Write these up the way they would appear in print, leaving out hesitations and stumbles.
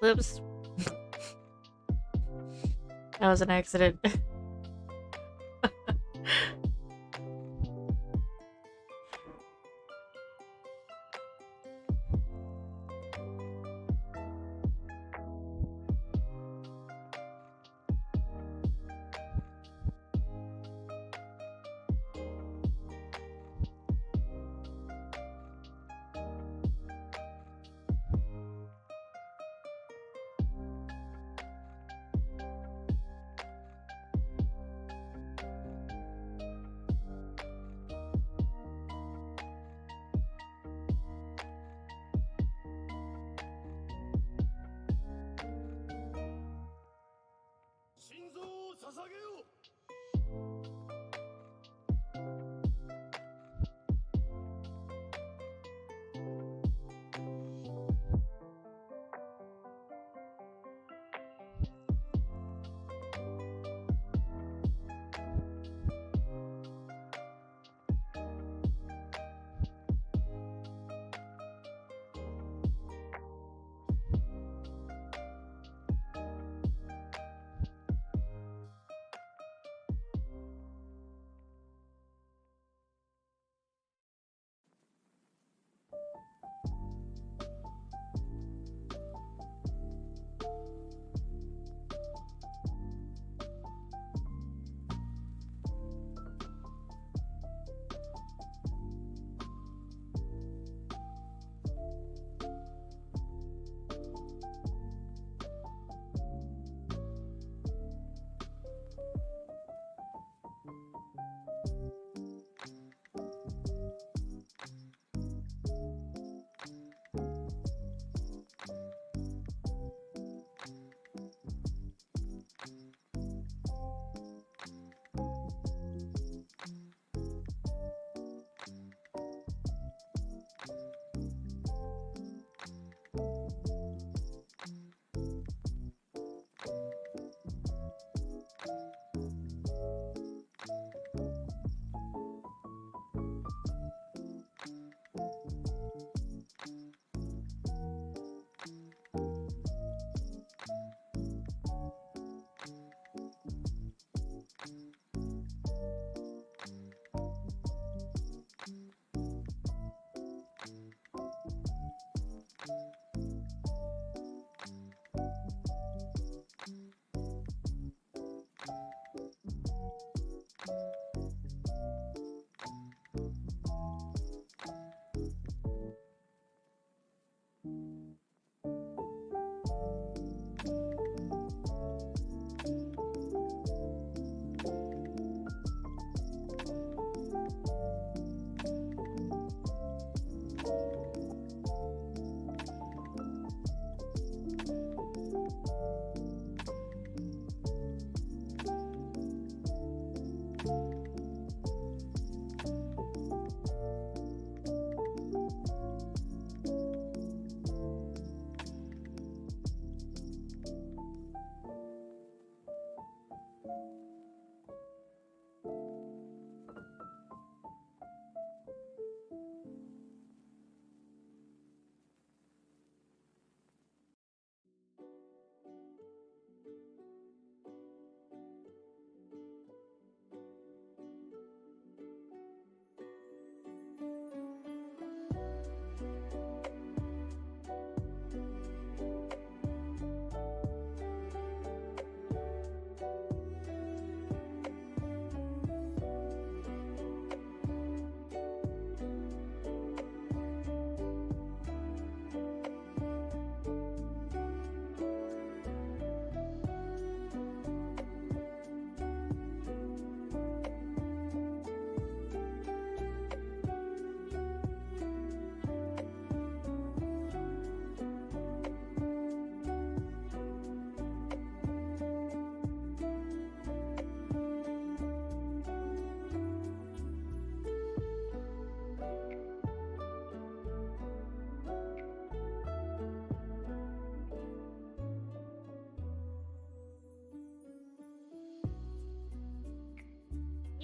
Whoops. That was an accident.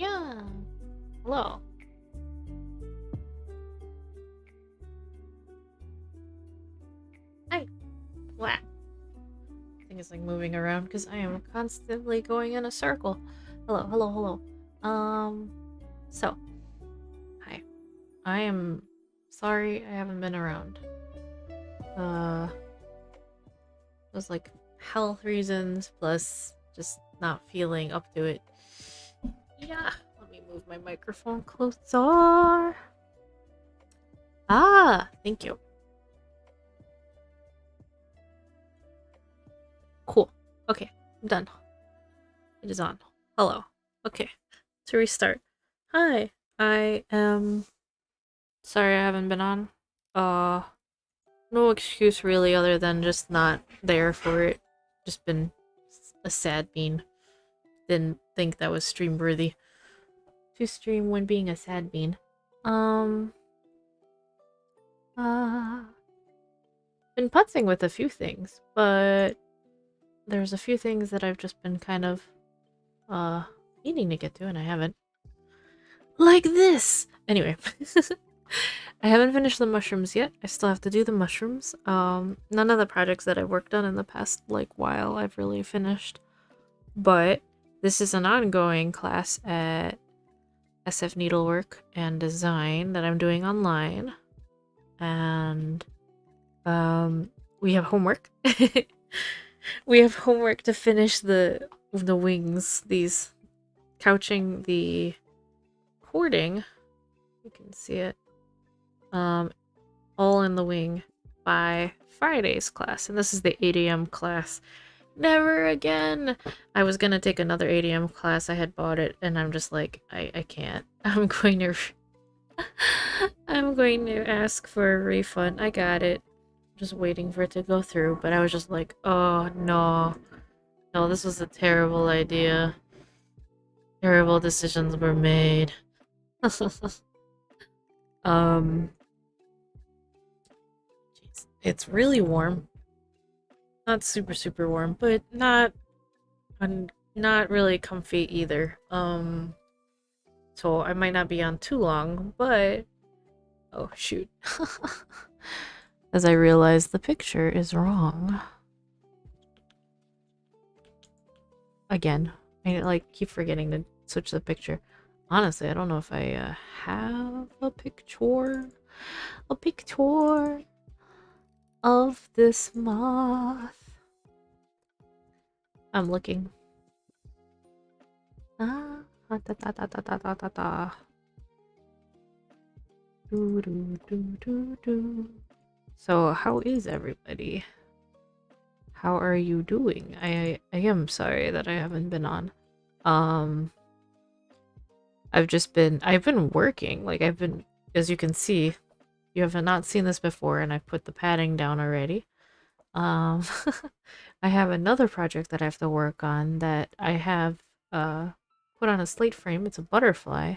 Yeah. Hello. Hi. What? everything is like moving around because I am constantly going in a circle. Hello, hello, hello. So, hi. I am sorry I haven't been around. It was like health reasons plus just not feeling up to it. Yeah, let me move my microphone closer. Ah, thank you. Cool. Okay, I'm done. It is on. Hello. Okay, to restart. Hi, I am sorry I haven't been on. No excuse really other than just not there for it. Just been a sad bean. Didn't think that was stream worthy to stream when being a sad bean. Um, been putzing with a few things, but there's a few things that I've just been kind of, needing to get to and I haven't. Like this! Anyway. I haven't finished the mushrooms yet. I still have to do the mushrooms. None of the projects that I've worked on in the past, like, while I've really finished. But this is an ongoing class at SF Needlework and Design that I'm doing online. And, we have homework. We have homework to finish the wings, these couching the hoarding. You can see it. All in the wing by Friday's class, and this is the 8 a.m. class. Never again! I was gonna take another 8 a.m. class, I had bought it, and I'm just like, I can't. I'm going to I'm going to ask for a refund. I got it. Just waiting for it to go through, but I was just like, oh no. No, this was a terrible idea. Terrible decisions were made. Jeez. It's really warm. Not super super warm, but not really comfy either. So I might not be on too long, but oh shoot. As I realize the picture is wrong. Again, I like keep forgetting to switch the picture. Honestly, I don't know if I have a picture of this moth. I'm looking. Ah, da da da da da da da da. Do do do do do. So, how is everybody? How are you doing? I am sorry that I haven't been on. I've been working. Like I've been, as you can see, you have not seen this before, and I've put the padding down already. Um, I have another project that I have to work on that I have put on a slate frame. It's a butterfly.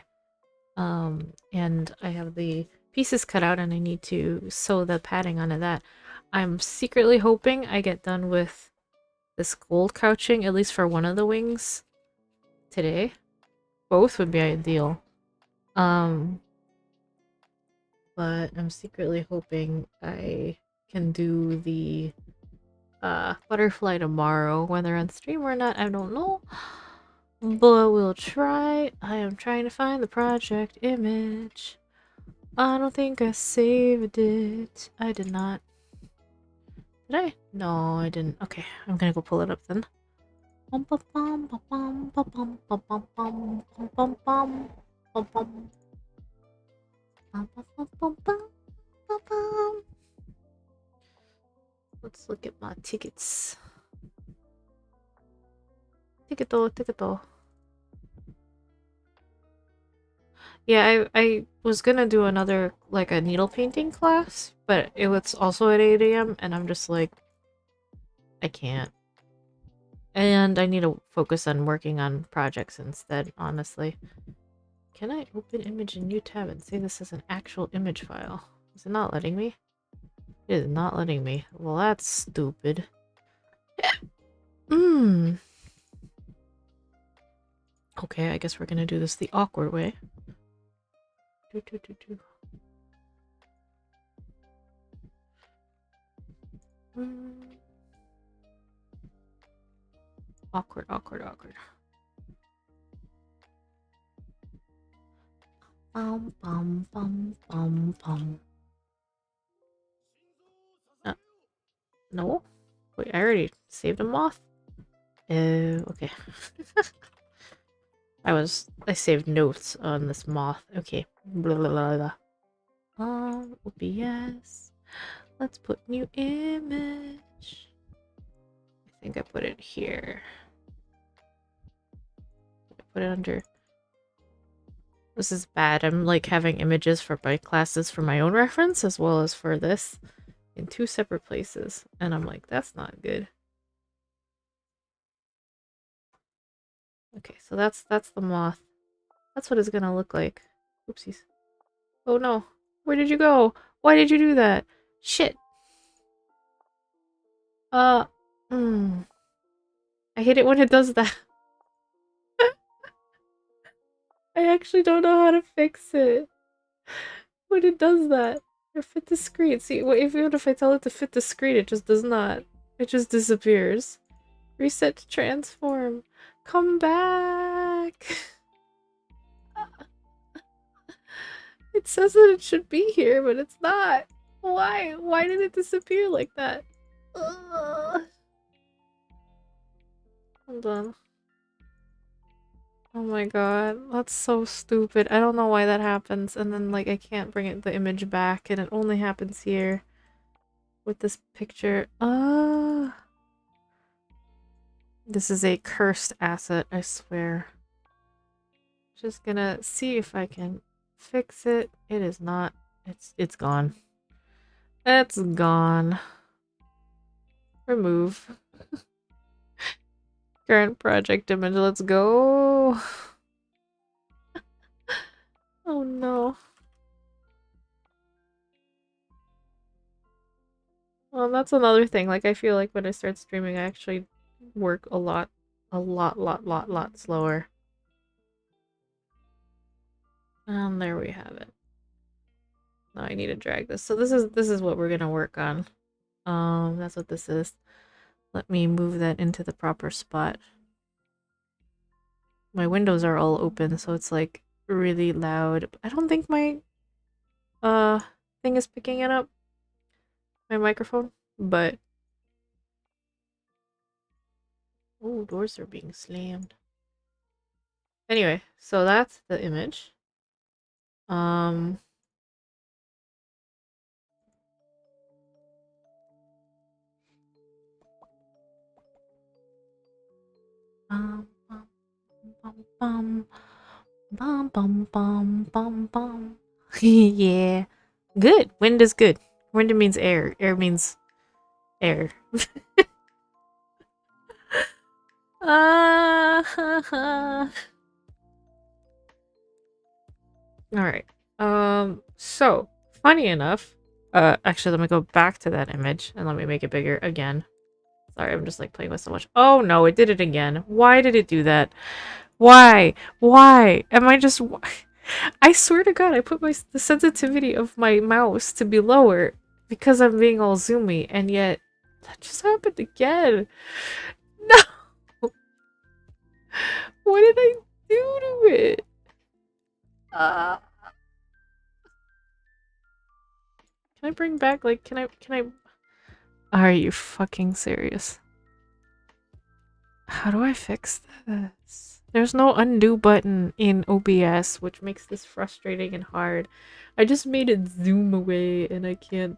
And I have the pieces cut out and I need to sew the padding onto that. I'm secretly hoping I get done with this gold couching, at least for one of the wings, today. Both would be ideal. But I'm secretly hoping I can do the butterfly tomorrow. Whether on stream or not, I don't know. But we'll try. I am trying to find the project image. I don't think I saved it. I did not. Did I? No, I didn't. Okay, I'm gonna go pull it up then. Let's look at my tickets. Ticketo. Yeah, I was gonna do another, like, a needle painting class, but it was also at 8 a.m. and I'm just like, I can't. And I need to focus on working on projects instead, honestly. Can I open image in new tab and say this is an actual image file? Is it not letting me? It is not letting me. Well, that's stupid. Okay, I guess we're gonna do this the awkward way. Awkward, awkward, awkward. Bum, bum, bum, bum, bum. No? Wait, I already saved a moth? Okay. I saved notes on this moth. Okay. Blah, blah, blah, blah. OBS. Let's put new image. I think I put it here. I put it under. This is bad. I'm like having images for my classes for my own reference as well as for this in two separate places. And I'm like, that's not good. Okay, so that's the moth. That's what it's gonna look like. Oopsies. Oh no. Where did you go? Why did you do that? Shit. Uh. Mm. I hate it when it does that. I actually don't know how to fix it. When it does that. Or fit the screen. See, even if I tell it to fit the screen, it just does not. It just disappears. Reset to transform. Come back. It says that it should be here, but it's not. Why? Why did it disappear like that? Ugh. Hold on. Oh my god, that's so stupid. I don't know why that happens, and then like I can't bring the image back, and it only happens here with this picture. This is a cursed asset, I swear. Just gonna see if I can fix it. It is not. It's gone. It's gone. Remove. Current project image, let's go. Oh no. Well, that's another thing. Like, I feel like when I start streaming, I actually work a lot slower. And there we have it. Now I need to drag this. So this is what we're gonna work on. That's what this is. Let me move that into the proper spot. My windows are all open, so it's like really loud. I don't think my thing is picking it up. My microphone, but oh, doors are being slammed. Anyway, so that's the image. Um bum, bum, bum, bum, bum, bum, bum. Yeah. Good. Wind is good. Wind means air. Air means air. Alright. So, funny enough, actually, let me go back to that image and let me make it bigger again. Sorry, I'm just like playing with so much. Oh no, it did it again. Why did it do that? Why? Why? Am I just... I swear to God, I put the sensitivity of my mouse to be lower because I'm being all zoomy, and yet that just happened again. No! What did I do to it? Can I bring back, like, can I... Are you fucking serious? How do I fix this? There's no undo button in OBS, which makes this frustrating and hard. I just made it zoom away and I can't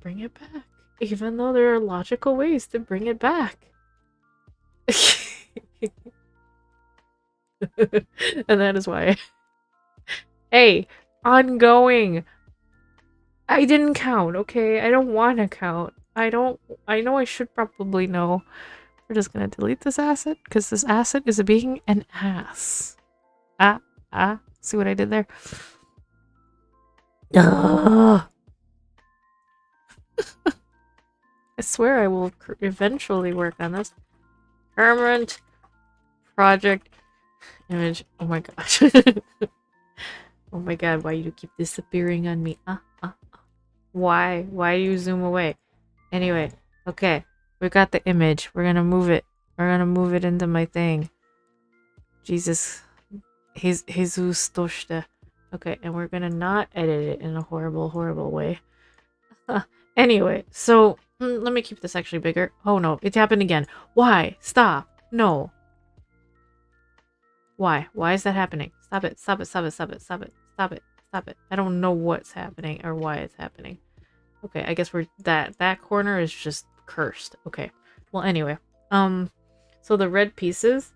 bring it back. Even though there are logical ways to bring it back. And that is why. Hey, ongoing. I didn't count, okay? I don't want to count. I know I should probably know. We're just gonna delete this asset because this asset is being an ass. See what I did there? Ugh. I swear I will eventually work on this. Permanent project image. Oh my gosh. Oh my god, why do you keep disappearing on me? Why? Why do you zoom away? Anyway, okay. We got the image. We're gonna move it. We're gonna move it into my thing. Jesus. Jesus toshite. Okay, and we're gonna not edit it in a horrible, horrible way. Anyway, so let me keep this actually bigger. Oh no, it happened again. Why? Stop. No. Why? Why is that happening? Stop it. Stop it. Stop it. Stop it. Stop it. Stop it. Stop it. I don't know what's happening or why it's happening. Okay, I guess we're that corner is just cursed. Okay. Well, anyway. So the red pieces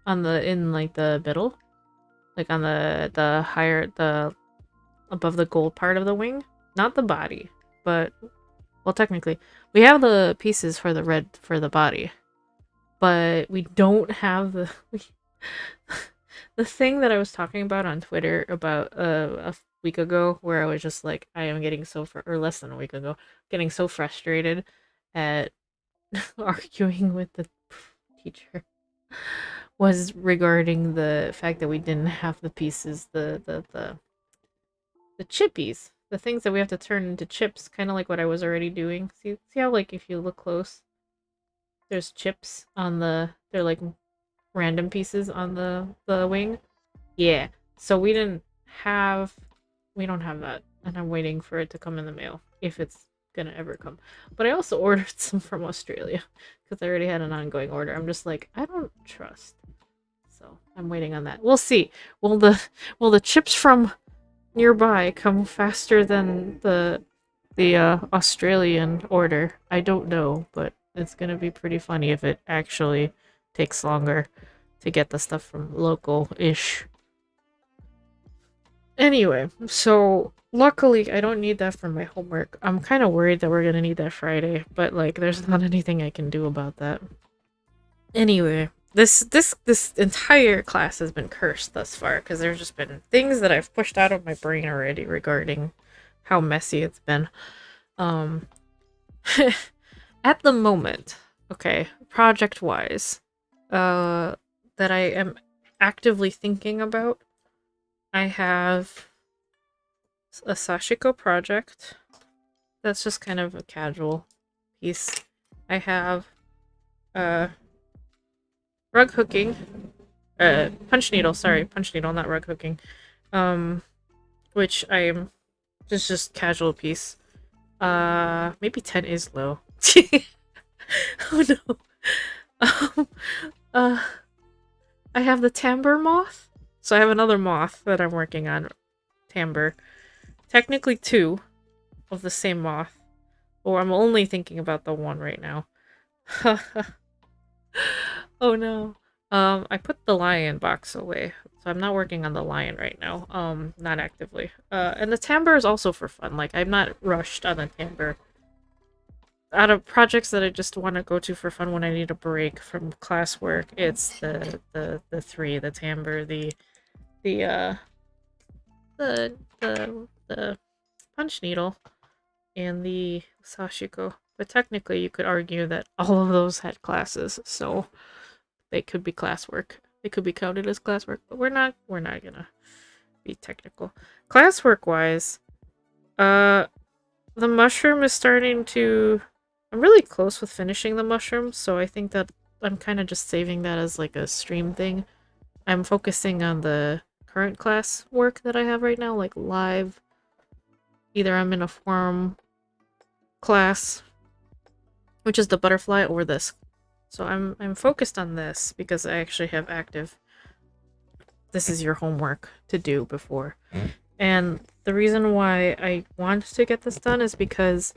on in like the middle, like on the higher above the gold part of the wing, not the body, but well, technically, we have the pieces for the red for the body, but we don't have the the thing that I was talking about on Twitter about a week ago, where I was just like, I am getting so or less than a week ago, getting so frustrated at arguing with the teacher, was regarding the fact that we didn't have the pieces, the chippies, the things that we have to turn into chips, kind of like what I was already doing. See how, like, if you look close, there's chips on they're like random pieces on the wing. Yeah. So we don't have that, and I'm waiting for it to come in the mail, if it's gonna ever come. But I also ordered some from Australia because I already had an ongoing order. I'm just like, I don't trust. So I'm waiting on that. We'll see. Will the chips from nearby come faster than the Australian order? I don't know, but it's gonna be pretty funny if it actually takes longer to get the stuff from local-ish. Anyway, so luckily I don't need that for my homework. I'm kind of worried that we're gonna need that Friday, but like there's not anything I can do about that. Anyway, this entire class has been cursed thus far because there's just been things that I've pushed out of my brain already regarding how messy it's been. At the moment, okay, project-wise, that I am actively thinking about, I have a Sashiko project. That's just kind of a casual piece. I have rug hooking. Punch needle, not rug hooking. Which I'm just casual piece. Maybe 10 is low. Oh no. I have the timbre moth. So I have another moth that I'm working on. Timbre. Technically 2 of the same moth. Or I'm only thinking about the one right now. Oh no. I put the lion box away. So I'm not working on the lion right now. Not actively. And the timbre is also for fun. Like, I'm not rushed on the timbre. Out of projects that I just want to go to for fun when I need a break from classwork, it's the 3, the timbre, the punch needle, and the Sashiko. But technically, you could argue that all of those had classes, so they could be classwork. They could be counted as classwork, but we're not gonna be technical. Classwork wise, the mushroom is starting to. I'm really close with finishing the mushroom, so I think that I'm kind of just saving that as like a stream thing. I'm focusing on the current class work that I have right now, like live. Either I'm in a form class, which is the butterfly, or this. So I'm focused on this because I actually have active. This is your homework to do before. And the reason why I want to get this done is because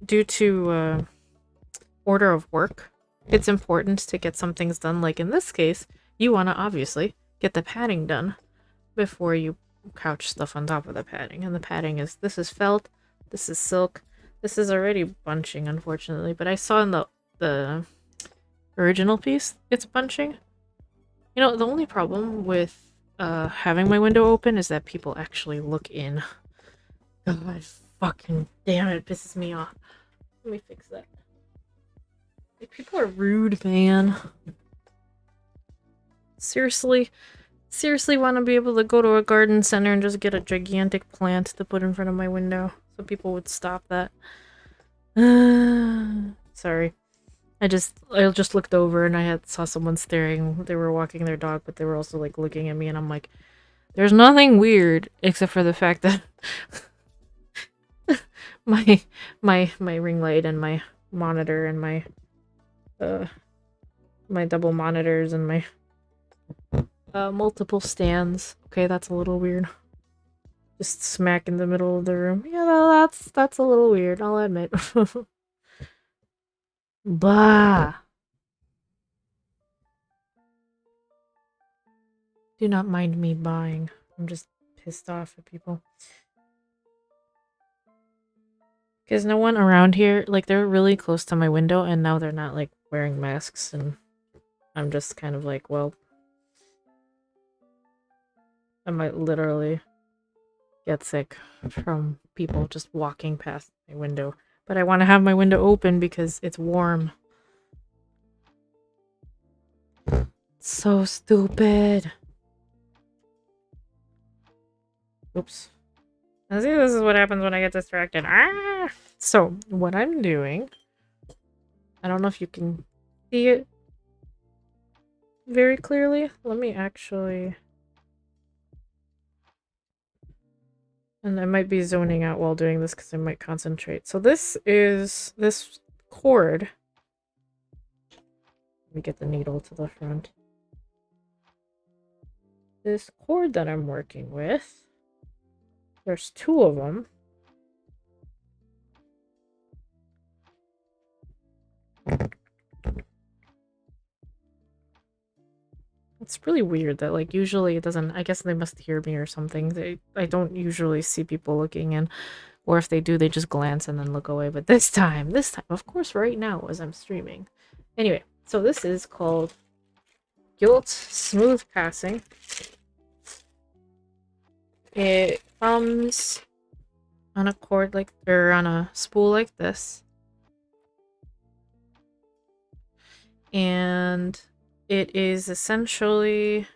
due to order of work, it's important to get some things done. Like in this case, you want to obviously get the padding done before you couch stuff on top of the padding. And the padding this is felt, this is silk, this is already bunching, unfortunately. But I saw in the original piece, it's bunching. You know, the only problem with having my window open is that people actually look in. God fucking damn it, pisses me off. Let me fix that. Like, people are rude, man. Seriously want to be able to go to a garden center and just get a gigantic plant to put in front of my window so people would stop that. Sorry. I just looked over and saw someone staring. They were walking their dog, but they were also like looking at me, and I'm like, there's nothing weird except for the fact that my my ring light and my monitor and uh my double monitors and my multiple stands. Okay, that's a little weird. Just smack in the middle of the room. Yeah, that's a little weird, I'll admit. Bah. Do not mind me buying. I'm just pissed off at people. Because no one around here, like, they're really close to my window, and now they're not, like, wearing masks, and I'm just kind of like, well, I might literally get sick from people just walking past my window. But I want to have my window open because it's warm. So stupid. Oops. Now see, this is what happens when I get distracted. Ah! So, what I'm doing... I don't know if you can see it very clearly. Let me actually... And I might be zoning out while doing this because I might concentrate. So this is... This cord... Let me get the needle to the front. This cord that I'm working with... There's 2 of them. It's really weird that, like, usually it doesn't... I guess they must hear me or something. I don't usually see people looking in. Or if they do, they just glance and then look away. But this time, of course, right now as I'm streaming. Anyway, so this is called Gilt Smooth Passing. It comes on a cord like, or on a spool like this. And it is essentially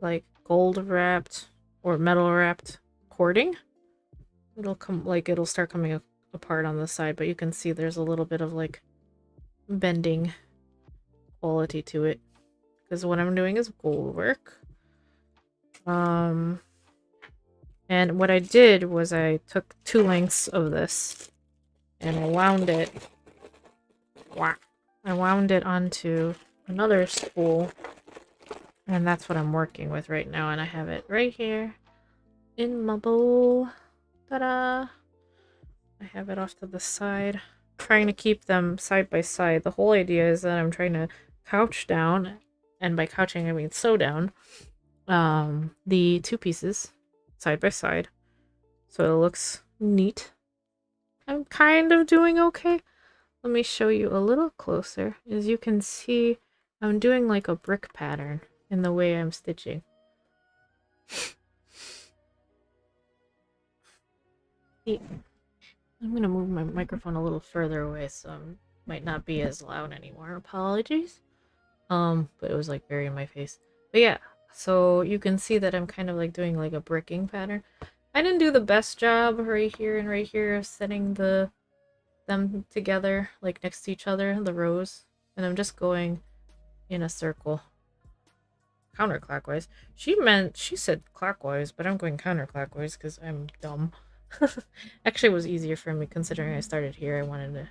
like gold wrapped or metal wrapped cording. It'll start coming apart on the side, but you can see there's a little bit of like bending quality to it. Because what I'm doing is gold work. And what I did was I took 2 lengths of this and I wound it. Wow. I wound it onto another spool, and that's what I'm working with right now, and I have it right here in my bowl. Ta-da! I have it off to the side. Trying to keep them side by side. The whole idea is that I'm trying to couch down, and by couching I mean sew down, the 2 pieces side by side, so it looks neat. I'm kind of doing okay. Let me show you a little closer. As you can see, I'm doing like a brick pattern in the way I'm stitching. I'm gonna move my microphone a little further away, so it might not be as loud anymore. Apologies. But it was like very in my face. But yeah, so you can see that I'm kind of like doing like a bricking pattern. I didn't do the best job right here and right here of setting them together, like next to each other, the rows. And I'm just going in a circle. Counterclockwise. She said clockwise, but I'm going counterclockwise because I'm dumb. Actually, it was easier for me considering I started here. I wanted to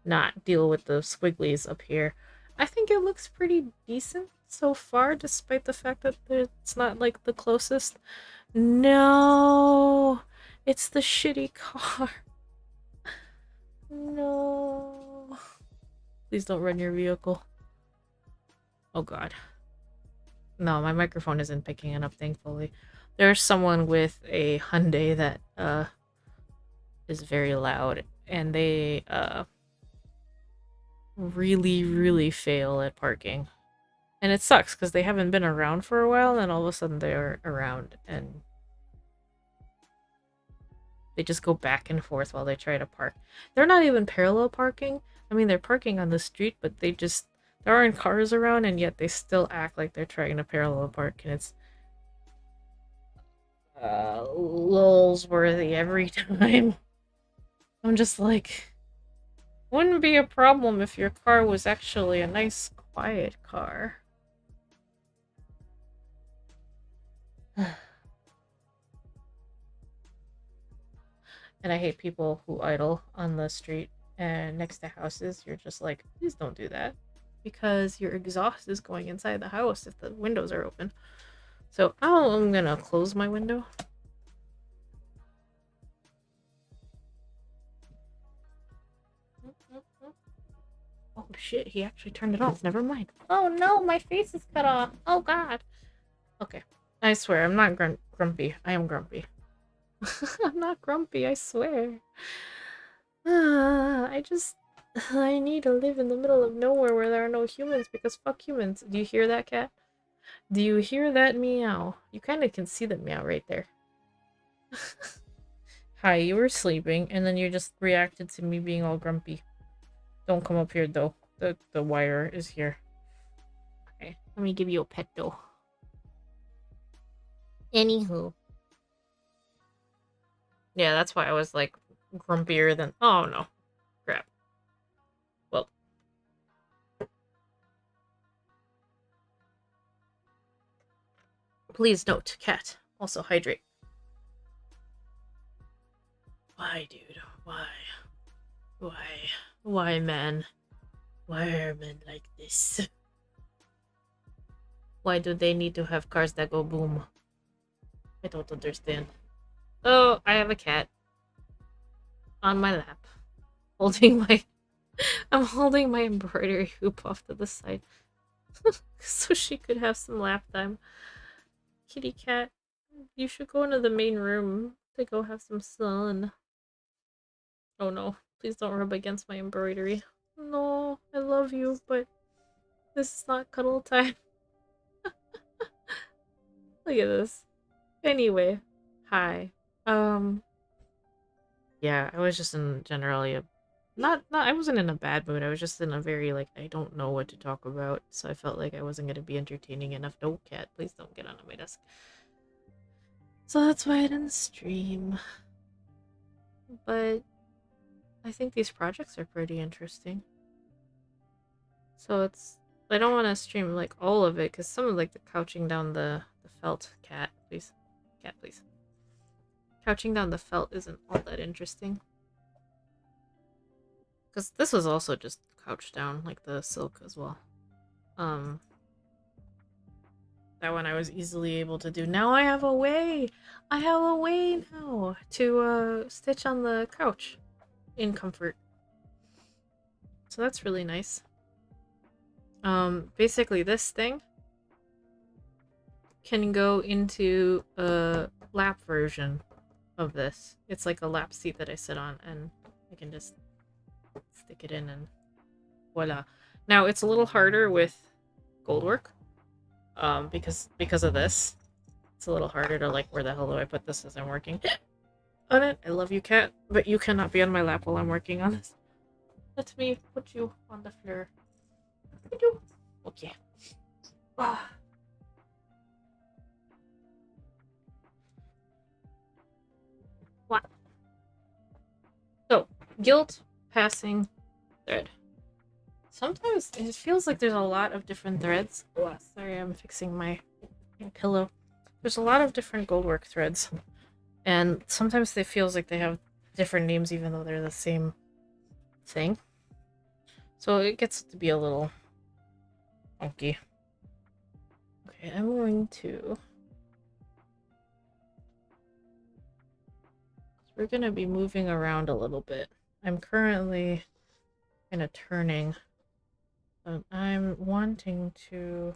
not deal with the squigglies up here. I think it looks pretty decent so far, despite the fact that it's not like the closest. No, it's the shitty car. No. Please don't run your vehicle. Oh god. No, my microphone isn't picking it up, thankfully. There's someone with a Hyundai that is very loud, and they really, really fail at parking. And it sucks because they haven't been around for a while, and then all of a sudden they're around and they just go back and forth while they try to park. They're not even parallel parking. I mean, they're parking on the street, but there aren't cars around, and yet they still act like they're trying to parallel park, and it's lulz worthy every time. I'm just like, Wouldn't be a problem if your car was actually a nice, quiet car. And I hate people who idle on the street and next to houses. You're just like, please don't do that. Because your exhaust is going inside the house if the windows are open. So I'm gonna close my window. Oh shit, he actually turned it off. Never mind. Oh no, my face is cut off. Oh god. Okay. I swear, I'm not grumpy. I am grumpy. I'm not grumpy, I swear. I need to live in the middle of nowhere where there are no humans because fuck humans. Do you hear that, cat? Do you hear that meow? You kind of can see the meow right there. Hi, you were sleeping and then you just reacted to me being all grumpy. Don't come up here though. The wire is here. Okay, let me give you a pet though. Anywho. Yeah, that's why I was like grumpier than. Oh no. Crap. Well. Please note, cat. Also hydrate. Why, dude? Why? Why? Why, man? Why are men like this? Why do they need to have cars that go boom? I don't understand. Oh, I have a cat. On my lap. Holding my... I'm holding my embroidery hoop off to the side. So she could have some lap time. Kitty cat, you should go into the main room to go have some sun. Oh no, please don't rub against my embroidery. No, I love you, but this is not cuddle time. Look at this. Anyway, hi. Yeah, I was just in generally a not I wasn't in a bad mood. I was just in a very like I don't know what to talk about, so I felt like I wasn't gonna be entertaining enough. No cat, please don't get onto my desk. So that's why I didn't stream. But I think these projects are pretty interesting. So it's I don't want to stream like all of it because some of like the couching down the felt cat please couching down the felt isn't all that interesting because this was also just couched down like the silk as well. Um, that one I was easily able to do. Now I have a way. I have a way now to stitch on the couch in comfort. So that's really nice. Basically this thing can go into a lap version of this. It's like a lap seat that I sit on and I can just stick it in and voila. Now it's a little harder with Goldwork. Because of this. It's a little harder to like where the hell do I put this as I'm working on it. I love you, cat, but you cannot be on my lap while I'm working on this. Let me put you on the floor. Okay. Ah. What? So, guilt, passing, thread. Sometimes it feels like there's a lot of different threads. Oh, sorry, I'm fixing my pillow. There's a lot of different Goldwork threads. And sometimes it feels like they have different names even though they're the same thing. So it gets to be a little funky. Okay, I'm going to... We're going to be moving around a little bit. I'm currently kind of turning. But I'm wanting to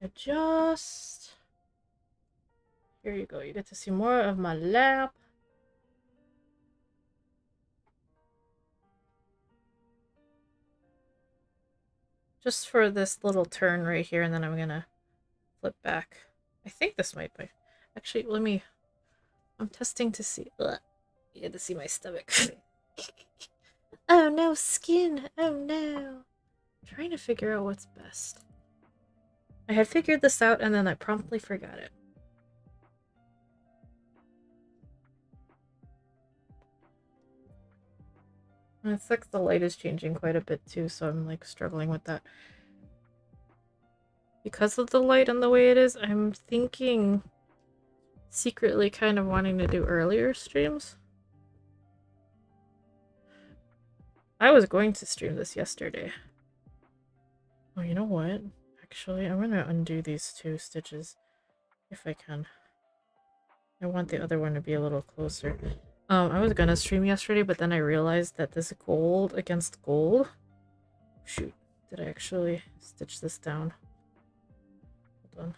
adjust. Here you go. You get to see more of my lap. Just for this little turn right here, and then I'm gonna flip back. I think this might be... Actually, let me... I'm testing to see... Ugh. You get to see my stomach. Oh no, skin! Oh no! I'm trying to figure out what's best. I had figured this out and then I promptly forgot it. And it's like the light is changing quite a bit too, so I'm like struggling with that. Because of the light and the way it is, I'm thinking secretly kind of wanting to do earlier streams. I was going to stream this yesterday. Oh, you know what? Actually, I'm gonna undo these 2 stitches if I can. I want the other one to be a little closer. I was gonna stream yesterday, but then I realized that this gold against gold... Shoot, did I actually stitch this down? Hold on.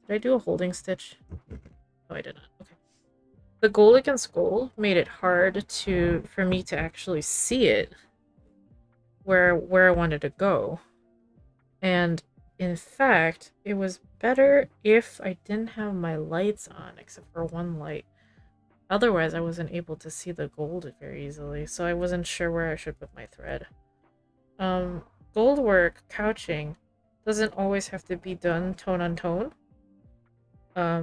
Did I do a holding stitch? No, I did not. Okay. The gold against gold made it hard for me to actually see it where I wanted to go. And in fact, it was better if I didn't have my lights on, except for one light. Otherwise, I wasn't able to see the gold very easily, so I wasn't sure where I should put my thread. Goldwork couching doesn't always have to be done tone on tone.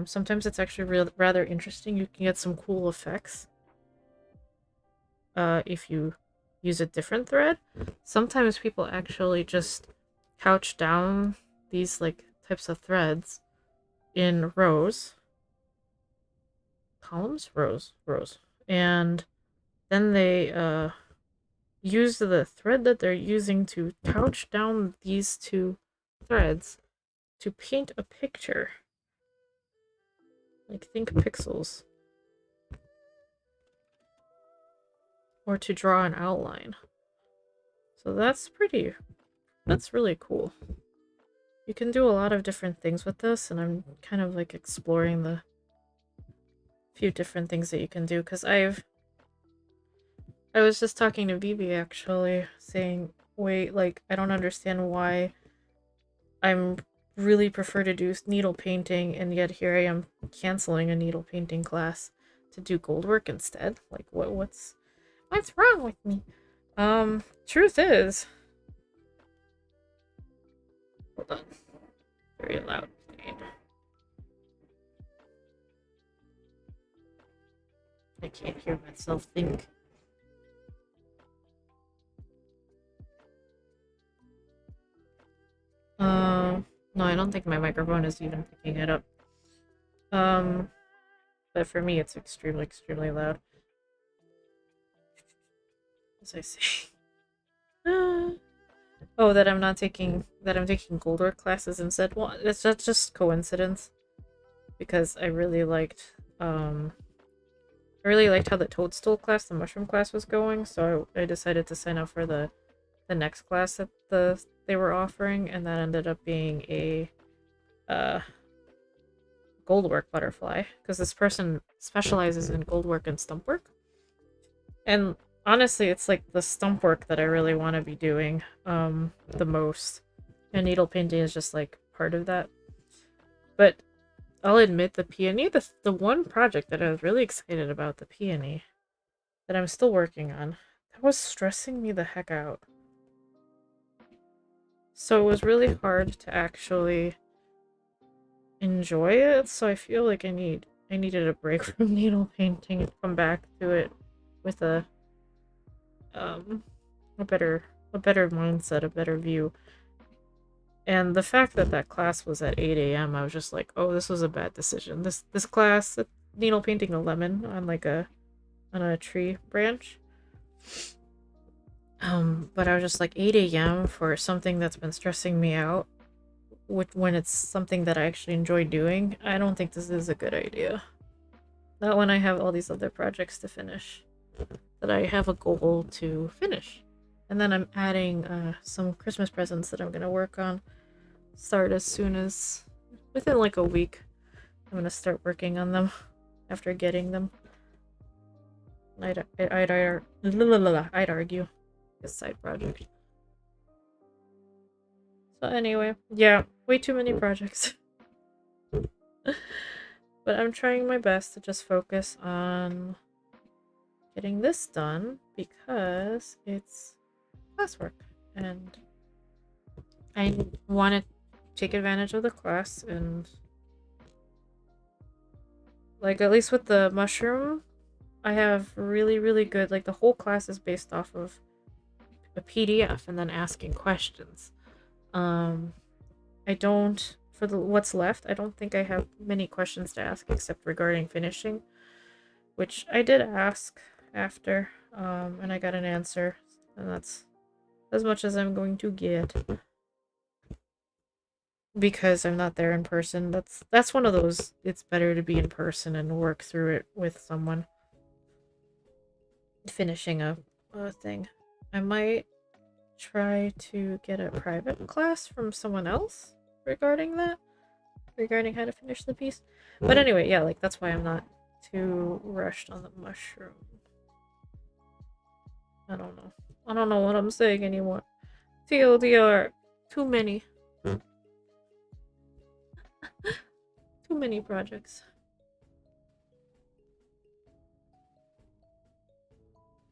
Sometimes it's actually rather interesting. You can get some cool effects if you use a different thread. Sometimes people actually just couch down these like types of threads in rows. Columns? Rows. And then they use the thread that they're using to couch down these 2 threads to paint a picture. Like, think pixels. Or to draw an outline. So that's really cool. You can do a lot of different things with this, and I'm kind of like exploring the few different things that you can do, because I was just talking to Bibi actually, saying, wait, like, I don't understand why I'm really prefer to do needle painting, and yet here I am canceling a needle painting class to do goldwork instead. Like, what's wrong with me? Truth is... Hold on. Very loud. I can't hear myself think. No, I don't think my microphone is even picking it up. But for me, it's extremely, extremely loud. As I say. Oh, that I'm taking Goldwork classes instead. Well, that's just coincidence. Because I really liked how the toadstool class, the mushroom class was going, so I decided to sign up for the next class that they were offering, and that ended up being a goldwork butterfly, because this person specializes in goldwork and stumpwork. And honestly, it's like the stump work that I really want to be doing the most. And needle painting is just like part of that. But I'll admit the peony, the one project that I was really excited about, the peony, that I'm still working on, that was stressing me the heck out. So it was really hard to actually enjoy it, so I feel like I needed a break from needle painting and come back to it with a better mindset, a better view. And the fact that that class was at 8 a.m., I was just like, oh, this was a bad decision. This class, needle painting a lemon on a tree branch. But I was just like, 8 a.m. for something that's been stressing me out, when it's something that I actually enjoy doing. I don't think this is a good idea. Not when I have all these other projects to finish, that I have a goal to finish. And then I'm adding some Christmas presents that I'm going to work on. Start as soon as... within like a week. I'm going to start working on them after getting them. I'd argue. A side project. So anyway, yeah, way too many projects. But I'm trying my best to just focus on getting this done, because it's classwork, and I want to take advantage of the class, and like, at least with the mushroom I have really, really good, like the whole class is based off of a PDF and then asking questions. Um, I don't, for the what's left, I don't think I have many questions to ask except regarding finishing, which I did ask after, and I got an answer, and that's as much as I'm going to get because I'm not there in person. That's one of those. It's better to be in person and work through it with someone. Finishing a thing, I might try to get a private class from someone else regarding that, regarding how to finish the piece. But anyway, yeah, like that's why I'm not too rushed on the mushroom. I don't know. I don't know what I'm saying anymore. TLDR, too many. Too many projects.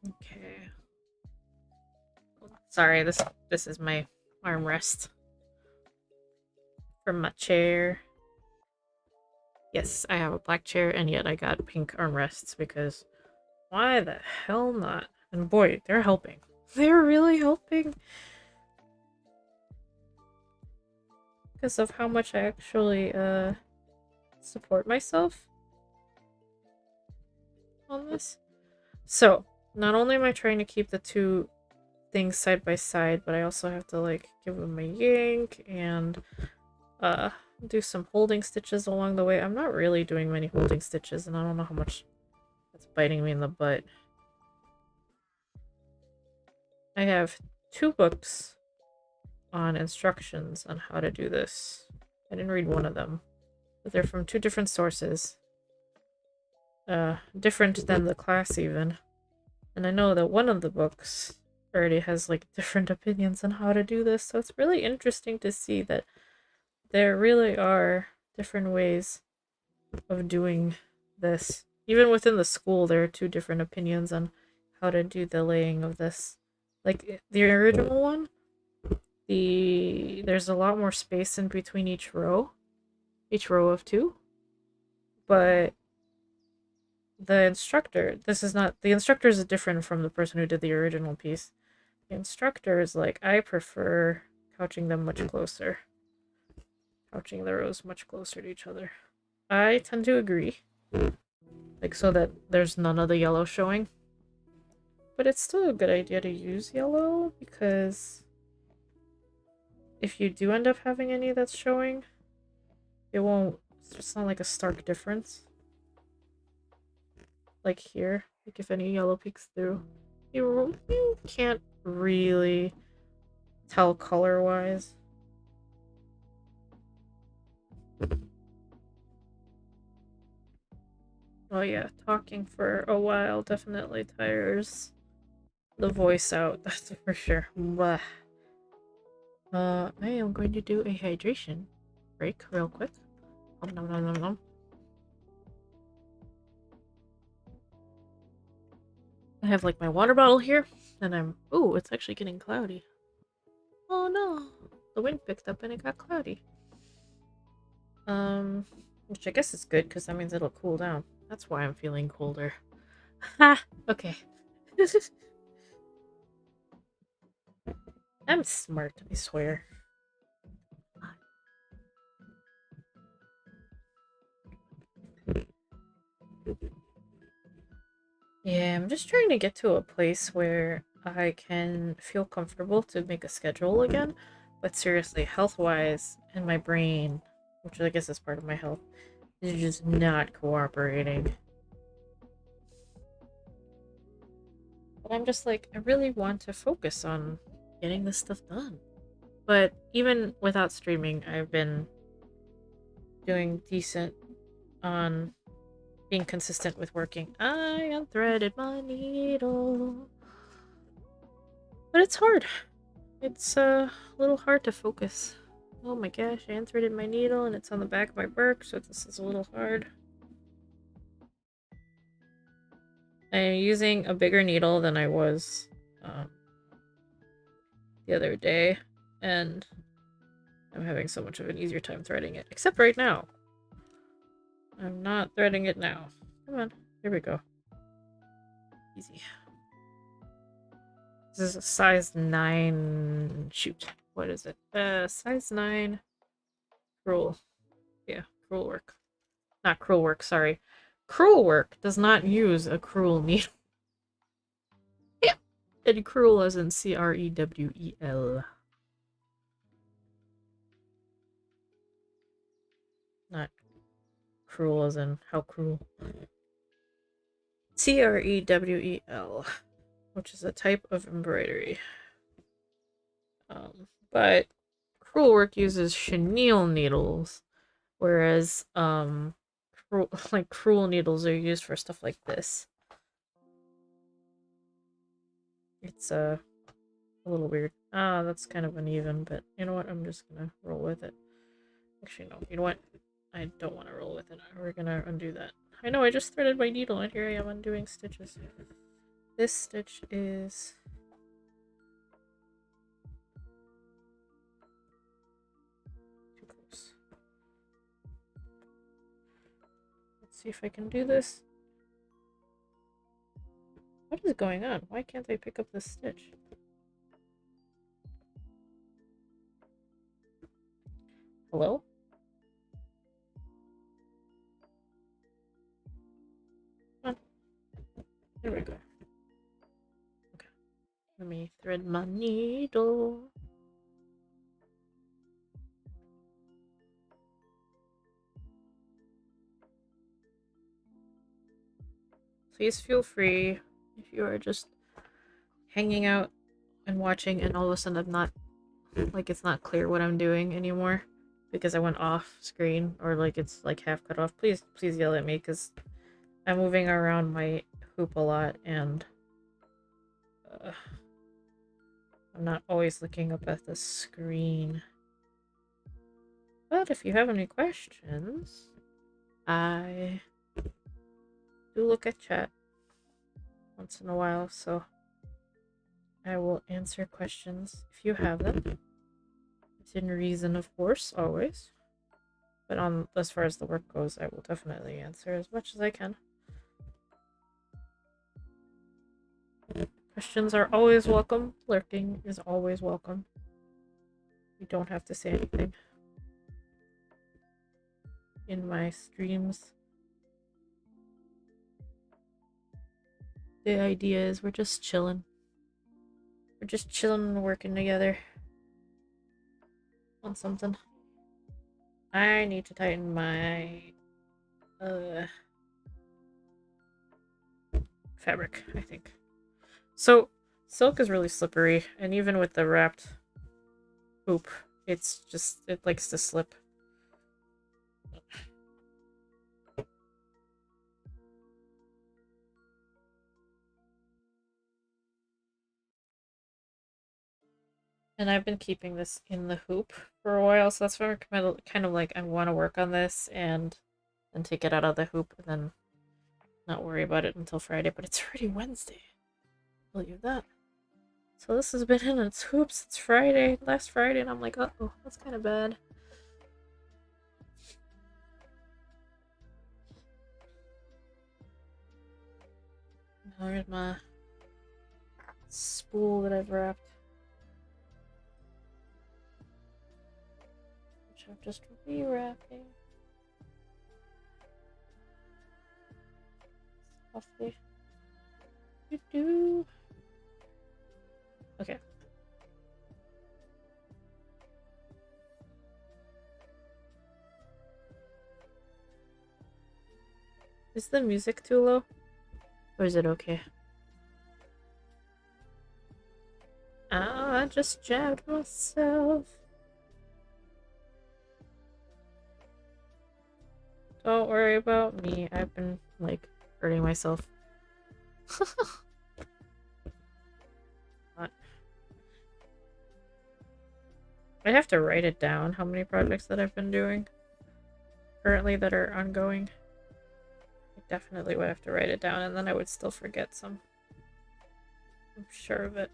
Okay. Sorry, this is my armrest from my chair. Yes, I have a black chair, and yet I got pink armrests because why the hell not? And boy, they're helping. They're really helping because of how much I actually support myself on this. So, not only am I trying to keep the two things side by side, but I also have to like give them a yank and uh do some holding stitches along the way. I'm not really doing many holding stitches, and I don't know how much that's biting me in the butt. I have two books on instructions on how to do this. I didn't read one of them, but they're from two different sources. Different than the class even. And I know that one of the books already has like different opinions on how to do this, so it's really interesting to see that there really are different ways of doing this. Even within the school, there are two different opinions on how to do the laying of this. Like the original one, there's a lot more space in between each row of two. But the instructor is different from the person who did the original piece. The instructor is like, I prefer couching them much closer. Couching the rows much closer to each other. I tend to agree. Like, so that there's none of the yellow showing. But it's still a good idea to use yellow, because if you do end up having any that's showing, it's not like a stark difference. Like here, like if any yellow peeks through, you can't really tell color-wise. Oh yeah, talking for a while definitely tires the voice out, that's for sure. Blah. I am going to do a hydration break real quick. Nom, nom, nom, nom. I have like my water bottle here, and ooh, it's actually getting cloudy. Oh no, the wind picked up and it got cloudy. Which I guess is good because that means it'll cool down. That's why I'm feeling colder. Ha! Okay. I'm smart, I swear. Yeah, I'm just trying to get to a place where I can feel comfortable to make a schedule again. But seriously, health-wise, and my brain, which I guess is part of my health, is just not cooperating. But I'm just like, I really want to focus on getting this stuff done. But even without streaming, I've been doing decent on being consistent with working. I unthreaded my needle. But it's hard. It's a little hard to focus. Oh my gosh, I unthreaded my needle and it's on the back of my work, so this is a little hard. I'm using a bigger needle than I was the other day, and I'm having so much of an easier time threading it. Except right now. I'm not threading it now. Come on, here we go. Easy. This is a size 9. Shoot. What is it? Size 9. Cruel. Yeah, cruel work. Not cruel work, sorry. Cruel work does not use a cruel needle. Yeah. And cruel as in C-R-E-W-E-L. Not cruel as in how cruel. C-R-E-W-E-L. Which is a type of embroidery. But cruel work uses chenille needles, whereas cruel needles are used for stuff like this. It's a little weird. Ah, that's kind of uneven, but you know what? I'm just gonna roll with it. Actually, no. You know what? I don't want to roll with it. We're gonna undo that. I know, I just threaded my needle, and here I am undoing stitches. This stitch is... too close. Let's see if I can do this. What is going on? Why can't I pick up this stitch? Hello? Come on. There we go. Okay. Let me thread my needle. Please feel free if you are just hanging out and watching and all of a sudden I'm not, like, it's not clear what I'm doing anymore because I went off screen or like it's like half cut off. Please yell at me because I'm moving around my hoop a lot and I'm not always looking up at the screen. But if you have any questions, I do look at chat once in a while, so I will answer questions if you have them. Within reason, of course, always. But as far as the work goes, I will definitely answer as much as I can. Questions are always welcome. Lurking is always welcome. You don't have to say anything in my streams. The idea is we're just chilling. We're just chilling and working together on something. I need to tighten my fabric, I think. So silk is really slippery, and even with the wrapped hoop, it's just, it likes to slip. And I've been keeping this in the hoop for a while, so that's why I'm kind of like, I want to work on this and then take it out of the hoop and then not worry about it until Friday, but it's already Wednesday. Believe that. So this has been in its hoops. It's Friday, last Friday, and I'm like, uh-oh, that's kind of bad. Here's my spool that I've wrapped. Which I'm just rewrapping. Softly. Doo-doo. Okay. Is the music too low? Or is it okay? Oh, I just jabbed myself. Don't worry about me. I've been, like, hurting myself. I have to write it down, how many projects that I've been doing currently that are ongoing. I definitely would have to write it down, and then I would still forget some. I'm sure of it.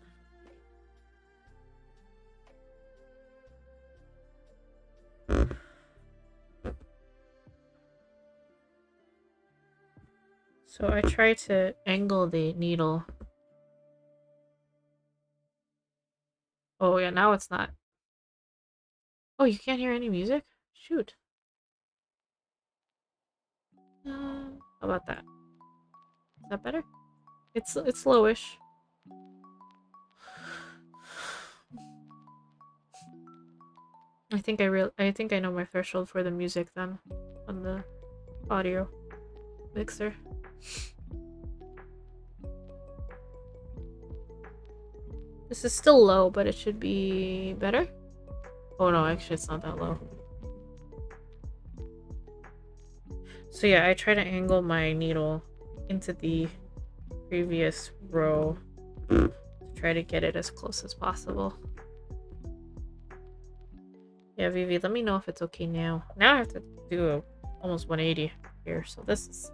So I try to angle the needle. Oh yeah, now it's not. Oh, you can't hear any music? Shoot. How about that? Is that better? It's lowish. I think I know my threshold for the music then on the audio mixer. This is still low, but it should be better. Oh no, actually it's not that low. So yeah, I try to angle my needle into the previous row to try to get it as close as possible. Yeah, Vivi, let me know if it's okay now. Now I have to do a almost 180 here, so this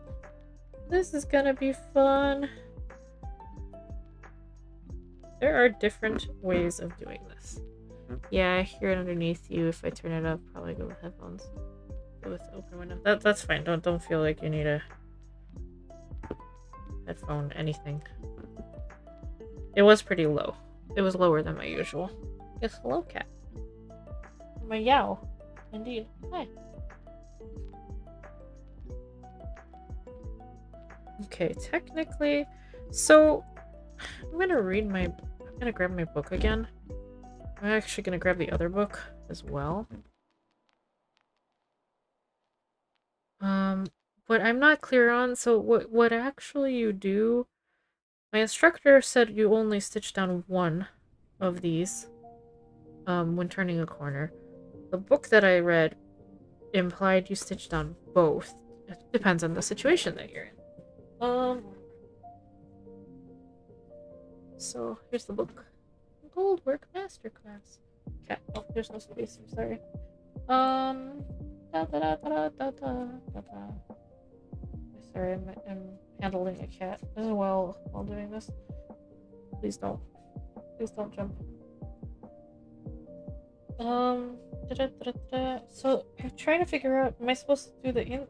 is gonna be fun. There are different ways of doing this. Yeah, I hear it underneath you. If I turn it up, probably go with headphones. Go with the open window. That's fine. Don't feel like you need a headphone, anything. It was pretty low. It was lower than my usual. Yes, hello, cat. My yow. Indeed. Hi. Okay, technically, so I'm gonna grab my book again. I'm actually gonna grab the other book as well. What I'm not clear on, so what actually you do, my instructor said you only stitch down one of these, when turning a corner. The book that I read implied you stitch down both. It depends on the situation that you're in. So here's the book. Goldwork Masterclass. Cat. Oh, there's no space. I'm sorry. Da, da, da, da, da, da, da, da. Sorry, I'm handling a cat as well while doing this. Please don't. Please don't jump. Da, da, da, da. So I'm trying to figure out. Am I supposed to do the in?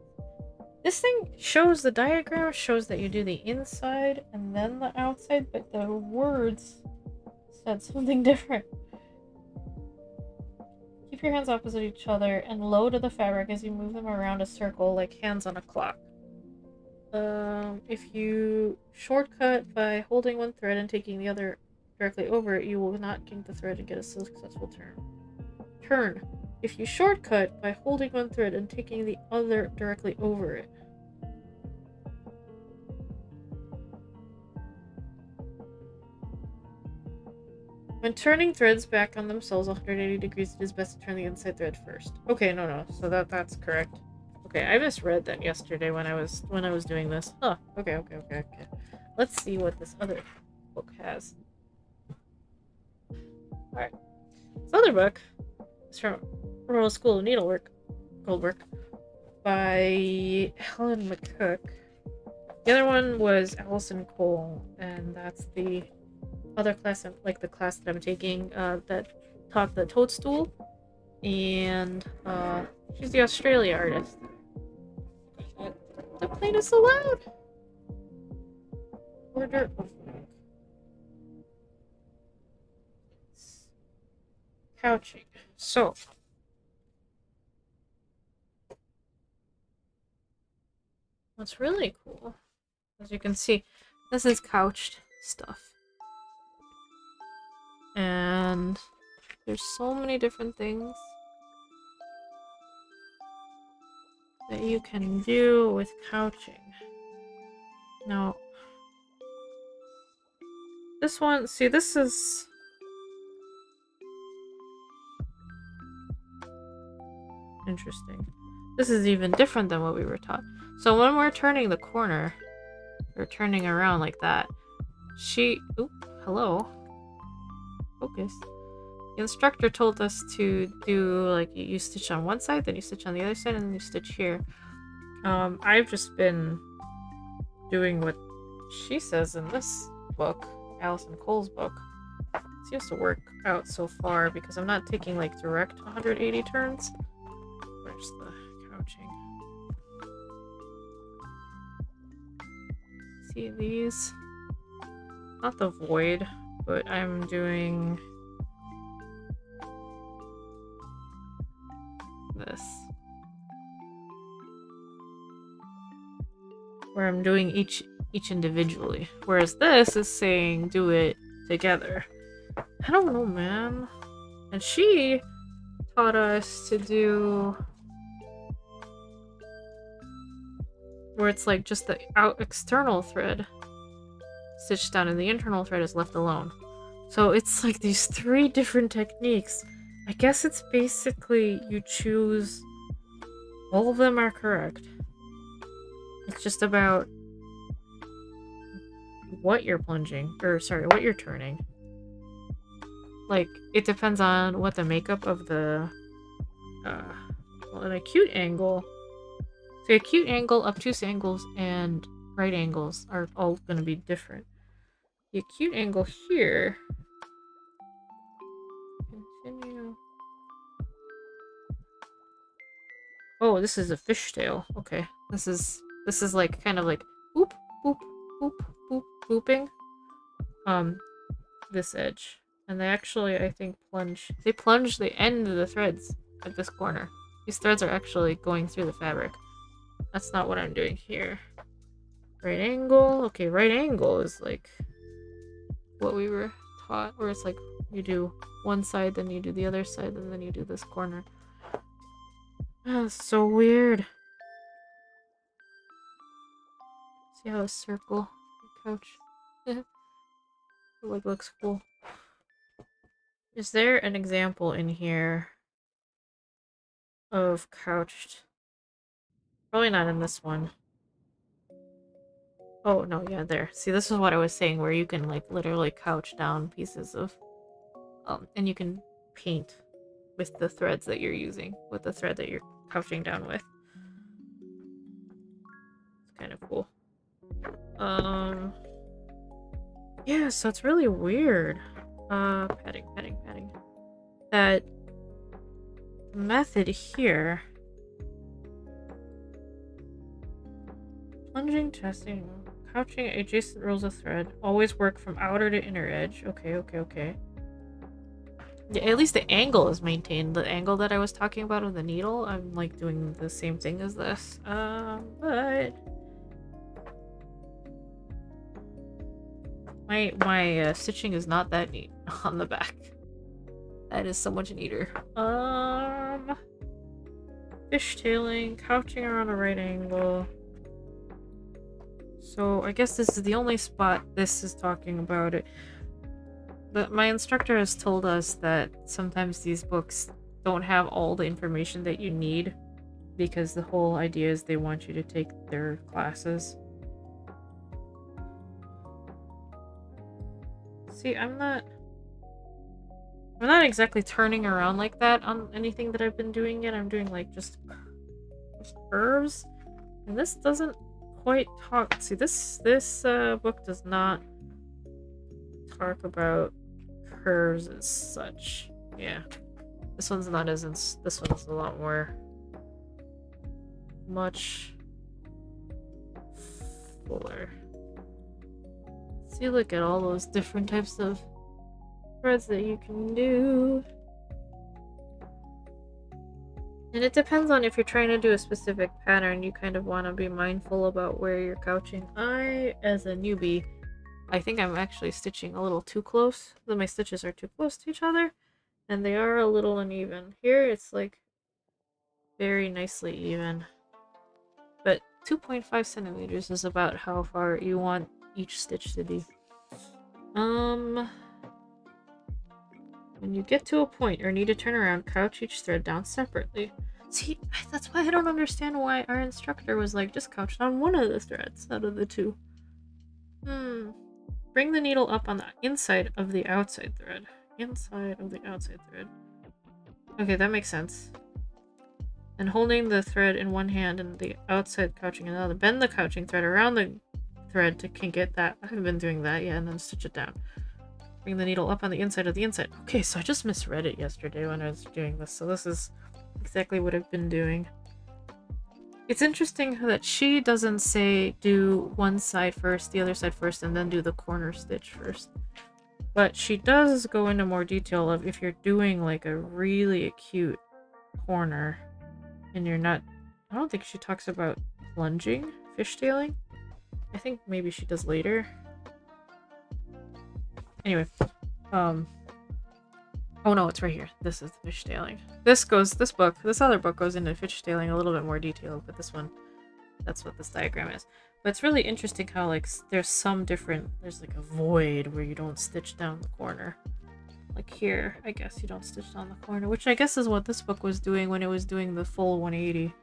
This thing shows the diagram shows that you do the inside and then the outside, but the words said something different. Keep your hands opposite each other and low to the fabric as you move them around a circle like hands on a clock. If you shortcut by holding one thread and taking the other directly over it, you will not kink the thread and get a successful turn. If you shortcut by holding one thread and taking the other directly over it. When turning threads back on themselves 180 degrees, it is best to turn the inside thread first. Okay, no. So that's correct. Okay, I misread that yesterday when I was doing this. Huh. Okay. Let's see what this other book has. Alright. This other book is from Royal School of Needlework, Goldwork, by Helen McCook. The other one was Allison Cole, and that's the other class, like the class that I'm taking, that taught the toadstool, and she's the Australia artist. The plane is so loud. Order of couching. So what's really cool, as you can see, this is couched stuff. And there's so many different things that you can do with couching. Now, this one, see, this is interesting. This is even different than what we were taught. So when we're turning the corner, or turning around like that, oop, hello. Focus. The instructor told us to do, like, you stitch on one side, then you stitch on the other side, and then you stitch here. I've just been doing what she says in this book, Allison Cole's book. It seems to work out so far because I'm not taking, like, direct 180 turns. Where's the couching? See these? Not the void, but I'm doing this. Where I'm doing each individually. Whereas this is saying do it together. I don't know, man. And she taught us to do where it's like just the external thread stitched down and the internal thread is left alone. So it's like these 3 different techniques. I guess it's basically you choose, all of them are correct. It's just about what you're plunging, or sorry, what you're turning. Like, it depends on what the makeup of the, well, an acute angle. So acute angle, obtuse angles, and right angles are all going to be different. The acute angle here, continue. Oh, this is a fishtail. Okay, this is like kind of like boop, boop, boop, boop, booping. This edge, and they actually, I think, they plunge the end of the threads at this corner. These threads are actually going through the fabric. That's not what I'm doing here. Right angle. Okay, right angle is like what we were taught, where it's like you do one side, then you do the other side, and then you do this corner. That's so weird. See how a circle couch like looks cool. Is there an example in here of couched? Probably not in this one. Oh, no, yeah, there. See, this is what I was saying, where you can, like, literally couch down pieces of, and you can paint with the threads that you're using, with the thread that you're couching down with. It's kind of cool. Yeah, so it's really weird. Padding. That method here. Plunging, testing, couching adjacent rows of thread. Always work from outer to inner edge. Okay. Yeah, at least the angle is maintained. The angle that I was talking about of the needle, I'm like doing the same thing as this. But my stitching is not that neat on the back. That is so much neater. Fishtailing, couching around a right angle. So I guess this is the only spot this is talking about it. But my instructor has told us that sometimes these books don't have all the information that you need, because the whole idea is they want you to take their classes. See, I'm not exactly turning around like that on anything that I've been doing yet. I'm doing like just curves, and this doesn't quite talk. See, this book does not talk about curves as such. Yeah, this one's not as this one's a lot more, much fuller. See, look at all those different types of threads that you can do. And it depends on if you're trying to do a specific pattern, you kind of want to be mindful about where you're couching. I, as a newbie, I think I'm actually stitching a little too close. My stitches are too close to each other, and they are a little uneven. Here, it's like very nicely even. But 2.5 centimeters is about how far you want each stitch to be. When you get to a point or need to turn around, couch each thread down separately. See, that's why I don't understand why our instructor was like, just couch down one of the threads out of the 2. Bring the needle up on the inside of the outside thread. Inside of the outside thread. Okay, that makes sense. And holding the thread in one hand and the outside couching in another. Bend the couching thread around the thread to kink it. That I haven't been doing that yet, and then stitch it down. Bring the needle up on the inside of the inside. Okay, so I just misread it yesterday when I was doing this, so this is exactly what I've been doing. It's interesting that she doesn't say do one side first, the other side first, and then do the corner stitch first. But she does go into more detail of if you're doing like a really acute corner and you're not... I don't think she talks about plunging, fishtailing. I think maybe she does later. Anyway, oh no, it's right here. This is the fishtailing. This other book goes into fishtailing a little bit more detail, but this one, that's what this diagram is. But it's really interesting how like there's some different, there's like a void where you don't stitch down the corner. Like here, I guess you don't stitch down the corner, which I guess is what this book was doing when it was doing the full 180.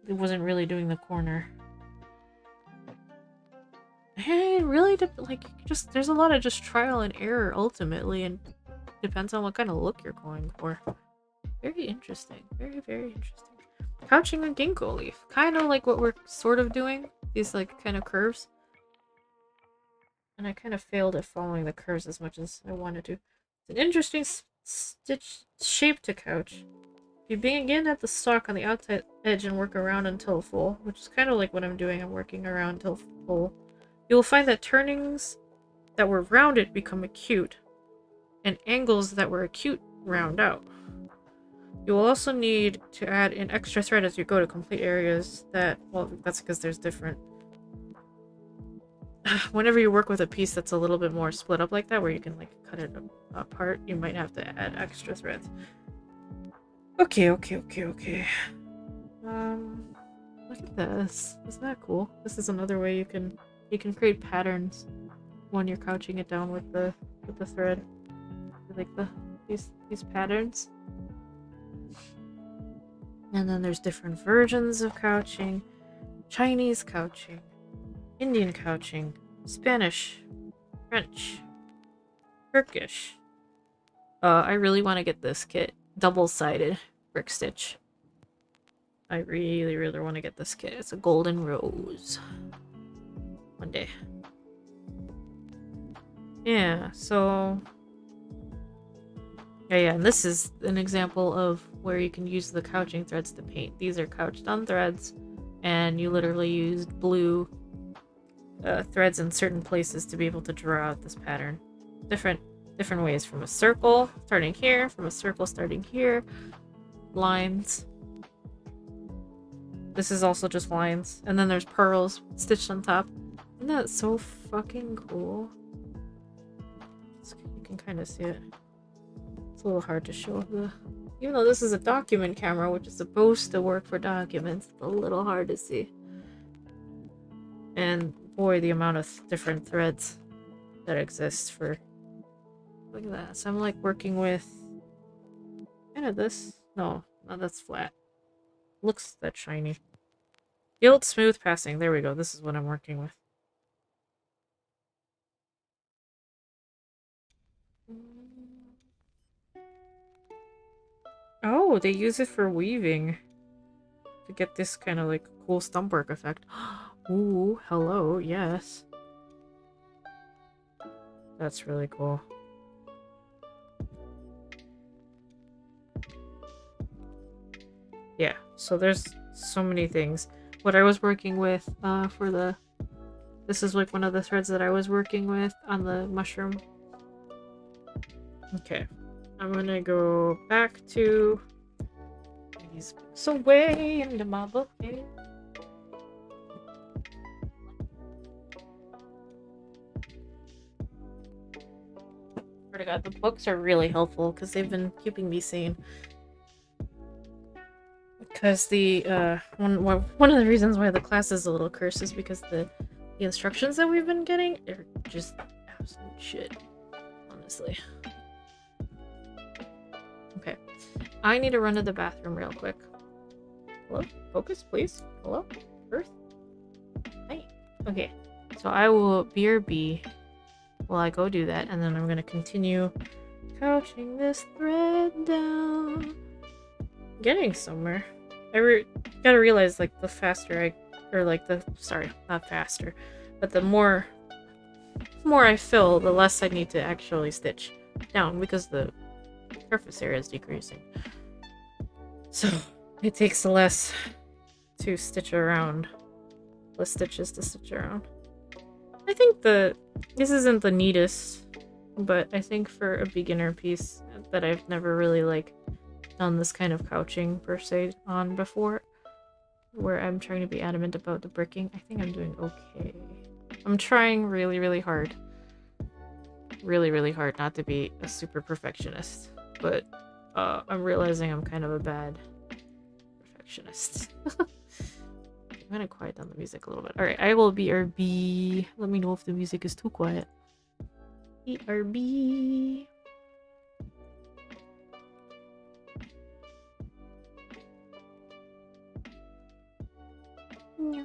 It wasn't really doing the corner. It really like just there's a lot of just trial and error ultimately, and depends on what kind of look you're going for. Very interesting. Very, very interesting. Couching a ginkgo leaf. Kind of like what we're sort of doing. These like kind of curves. And I kind of failed at following the curves as much as I wanted to. It's an interesting stitch shape to couch. If you begin at the stalk on the outside edge and work around until full, which is kind of like what I'm doing. I'm working around until full. You will find that turnings that were rounded become acute, and angles that were acute round out. You will also need to add an extra thread as you go to complete areas that, well, that's because there's different... Whenever you work with a piece that's a little bit more split up like that, where you can like cut it apart, you might have to add extra threads. Okay. Look at this. Isn't that cool? This is another way you can create patterns when you're couching it down with the thread. Like these patterns. And then there's different versions of couching. Chinese couching, Indian couching, Spanish, French, Turkish. I really want to get this kit. Double-sided brick stitch. I really, really want to get this kit. It's a golden rose. One day. Yeah, so... Yeah, and this is an example of where you can use the couching threads to paint. These are couched on threads, and you literally used blue threads in certain places to be able to draw out this pattern. Different ways, from a circle starting here, from a circle starting here, lines. This is also just lines, and then there's pearls stitched on top. Isn't that so fucking cool? You can kind of see it. It's a little hard to show even though this is a document camera, which is supposed to work for documents, it's a little hard to see. And boy, the amount of different threads that exist for... Look at that. So I'm like working with kind of this. No, that's flat. Looks that shiny. Gilt smooth passing. There we go. This is what I'm working with. Oh, they use it for weaving to get this kind of like cool stump work effect. Ooh, hello, yes. That's really cool. Yeah, so there's so many things. What I was working with for the... This is like one of the threads that I was working with on the mushroom. Okay. I'm gonna go back to these books away into my book. Swear to God, the books are really helpful because they've been keeping me sane. Because the one of the reasons why the class is a little cursed is because the instructions that we've been getting are just absolute shit, honestly. Okay, I need to run to the bathroom real quick. Hello? Focus, please. Hello? Earth? Hi. Okay, so I will BRB while I go do that, and then I'm gonna continue couching this thread down. Getting somewhere. I gotta realize, like, the faster sorry, not faster, but the more I fill, the less I need to actually stitch down, because the surface area is decreasing. So it takes less to stitch around. Less stitches to stitch around. I think this isn't the neatest, but I think for a beginner piece that I've never really like done this kind of couching per se on before, where I'm trying to be adamant about the bricking, I think I'm doing okay. I'm trying really, really hard. Really, really hard not to be a super perfectionist, but I'm realizing I'm kind of a bad perfectionist. I'm gonna quiet down the music a little bit. Alright, I will BRB. Let me know if the music is too quiet. BRB. Yeah.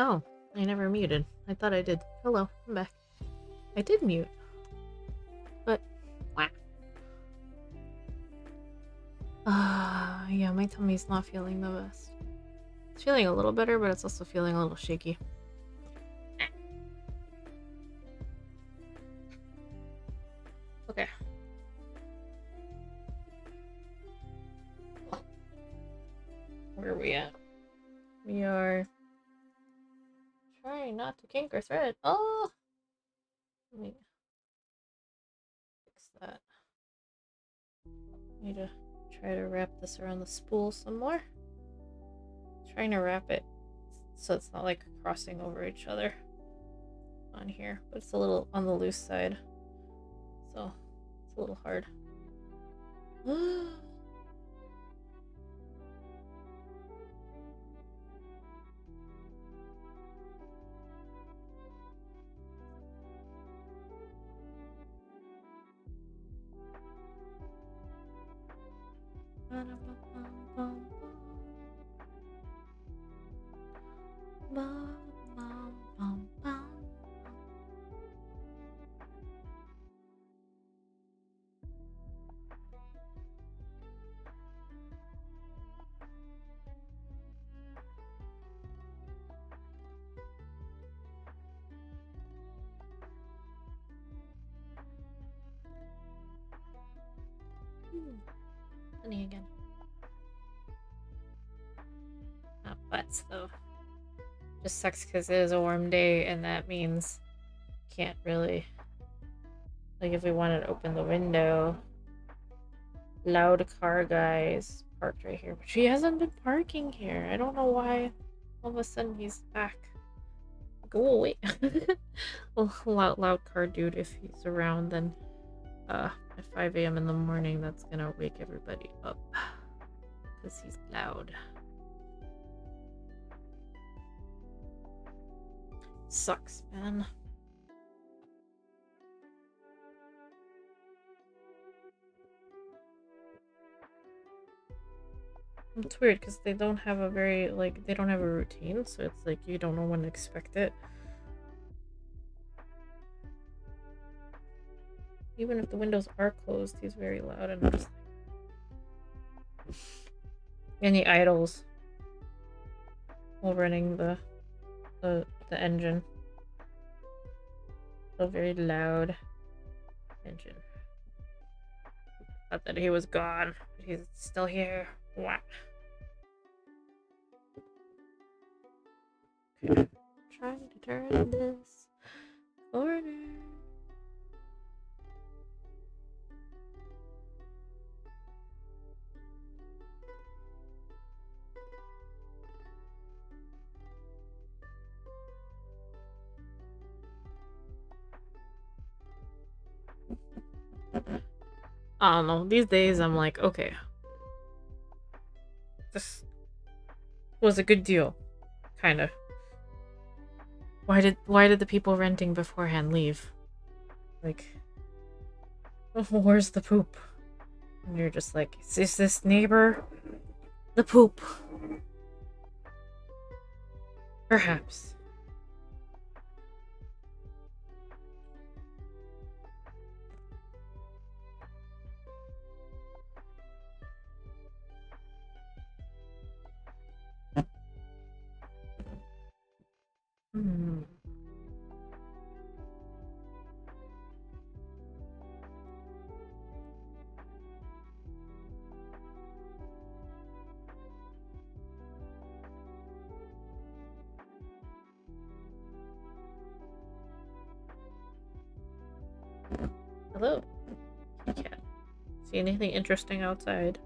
Oh, I never muted. I thought I did. Hello, I'm back. I did mute, but wow. Yeah, my tummy's not feeling the best. It's feeling a little better, but it's also feeling a little shaky. Okay. Where are we at? We are trying not to kink our thread. Oh! Let me fix that. Need to try to wrap this around the spool some more. Trying to wrap it so it's not like crossing over each other on here, but it's a little on the loose side, so it's a little hard. Honey again. Not butts though. Just sucks because it is a warm day, and that means can't really, like, if we wanted to open the window. Loud car guys parked right here, but she hasn't been parking here. I don't know why all of a sudden he's back. Go away. Well, loud car dude, if he's around, then at 5 a.m. in the morning, that's gonna wake everybody up because he's loud. Sucks, man. It's weird because they don't have a very, like, they don't have a routine, so it's like you don't know when to expect it. Even if the windows are closed, he's very loud, and I'm just like... Any idles while running the engine. So very loud engine. Thought that he was gone, but he's still here. Wow. Okay. Trying to turn this corner. I don't know. These days, I'm like, okay, this was a good deal, kind of. Why did the people renting beforehand leave? Like, where's the poop? And you're just like, is this neighbor the poop? Perhaps. Hmm. Hello. Cat. See anything interesting outside?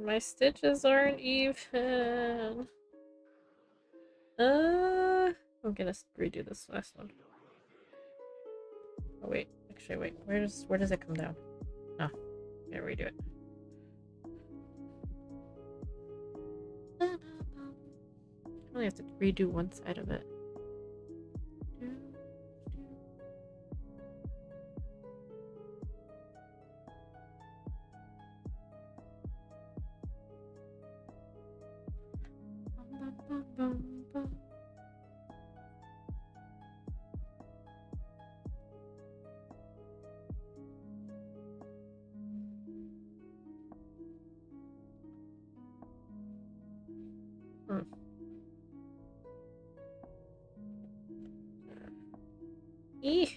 My stitches aren't even. I'm gonna redo this last one. Oh wait, actually wait. Where does it come down? No, gotta redo it. I only have to redo one side of it. I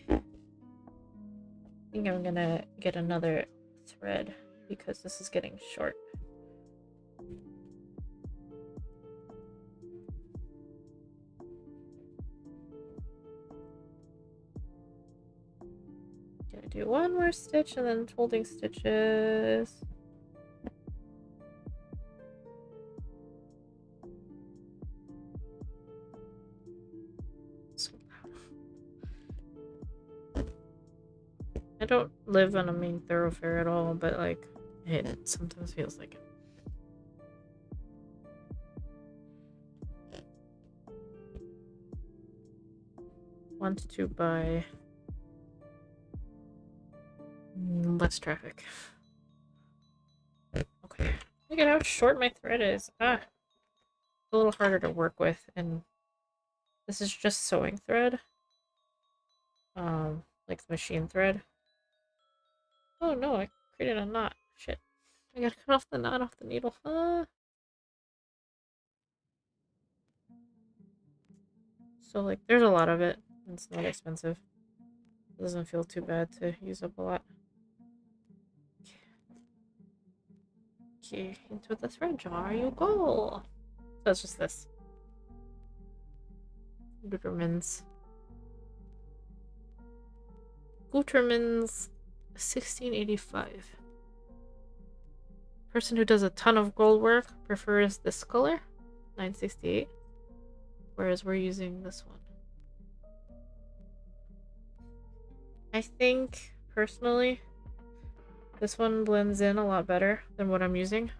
think I'm gonna get another thread because this is getting short. Gonna do one more stitch and then folding stitches. So I don't live on a main thoroughfare at all, but like it sometimes feels like it. Want to buy less traffic. Okay. Look at how short my thread is. It's a little harder to work with, and this is just sewing thread. Like the machine thread. Oh no, I created a knot. Shit. I gotta cut off the knot off the needle. So like there's a lot of it. It's not expensive. It doesn't feel too bad to use up a lot. Okay, into the thread jar you go. So it's just this. Guterman's 1685. Person who does a ton of gold work prefers this color, 968. Whereas we're using this one. I think, personally, this one blends in a lot better than what I'm using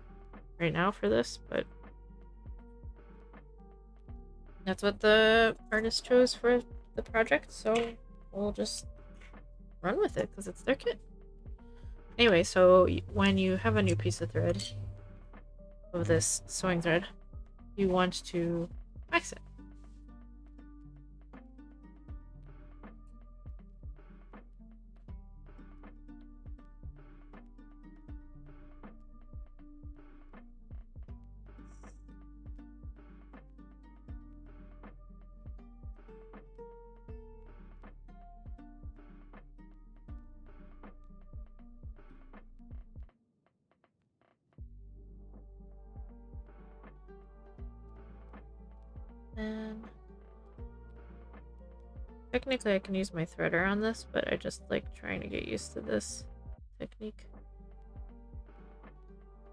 right now for this, but that's what the artist chose for the project, so we'll just run with it because it's their kit. Anyway, so when you have a new piece of thread, of this sewing thread, you want to wax it. And technically I can use my threader on this, but I just like trying to get used to this technique.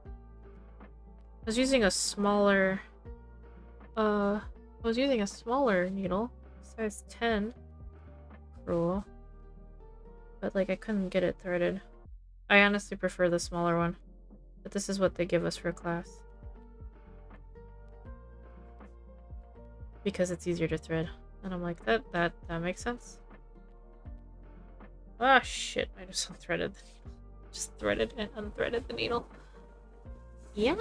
I was using a smaller needle, size 10 crewel, but like I couldn't get it threaded. I honestly prefer the smaller one, but this is what they give us for class. Because it's easier to thread. And I'm like, that makes sense. Ah, shit, I just unthreaded the needle. Just threaded and unthreaded the needle. Yeah.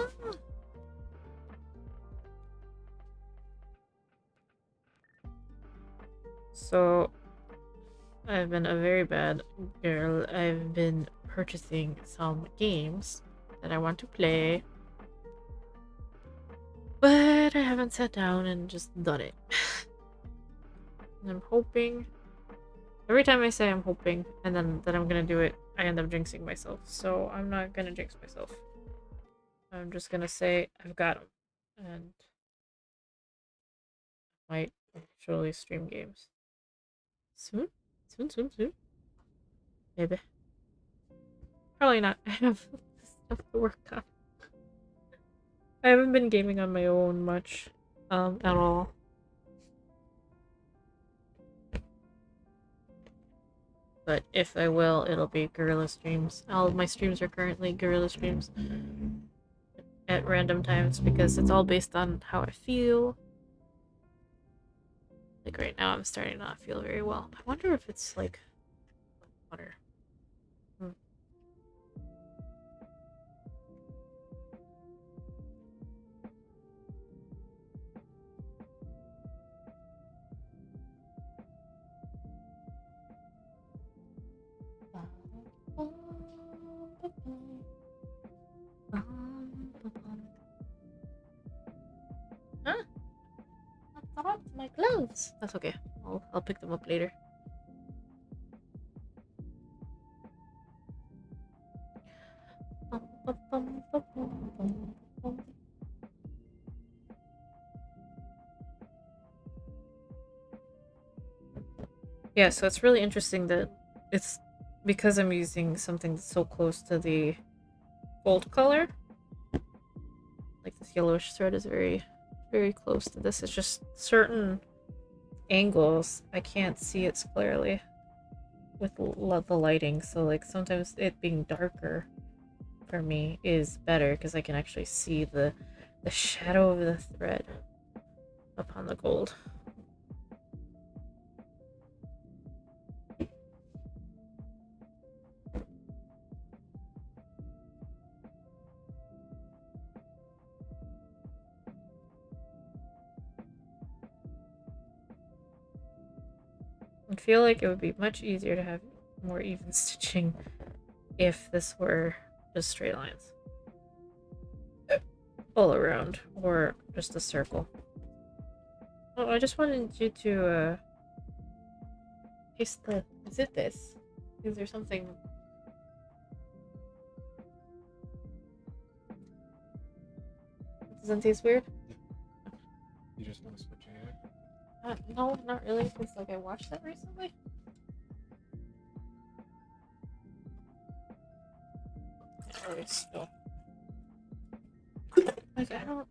So, I've been a very bad girl. I've been purchasing some games that I want to play. But I haven't sat down and just done it. And I'm hoping... Every time I say I'm hoping, and then that I'm gonna do it, I end up jinxing myself. So I'm not gonna jinx myself. I'm just gonna say I've got them. And I might actually stream games. Soon? Soon? Maybe. Probably not. I have stuff to work on. I haven't been gaming on my own much, at all. But if I will, it'll be guerrilla streams. All of my streams are currently guerrilla streams at random times because it's all based on how I feel. Like right now, I'm starting to not feel very well. I wonder if it's like water. Hmm. Huh? I dropped my gloves. That's okay. I'll pick them up later. Yeah, so it's really interesting that it's because I'm using something that's so close to the gold color. Like this yellowish thread is very, very close to this. It's just certain angles I can't see it clearly with the lighting. So like sometimes it being darker for me is better because I can actually see the shadow of the thread upon the gold. I feel like it would be much easier to have more even stitching if this were just straight lines all around or just a circle. Oh, I just wanted you to taste the... Is it this? Is there something... Doesn't taste weird? You just want to switch anyway? No, not really, because like I watched that recently. Alright, still. Like I don't...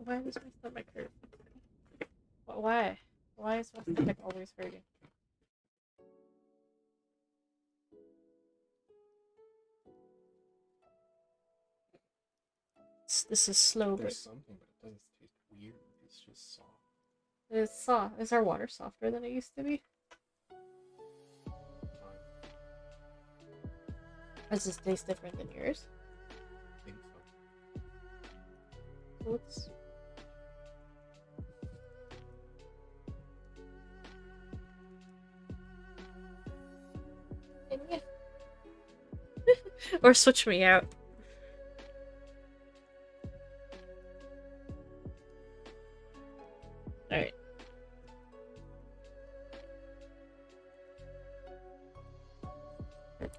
Why was my stomach hurt? Why? Why is my stomach always hurting? This is slow, There's something, but it doesn't taste weird. It's just soft. It's soft. Is our water softer than it used to be? Does this taste different than yours? I think so. Let's... Yeah. Or switch me out. Alright.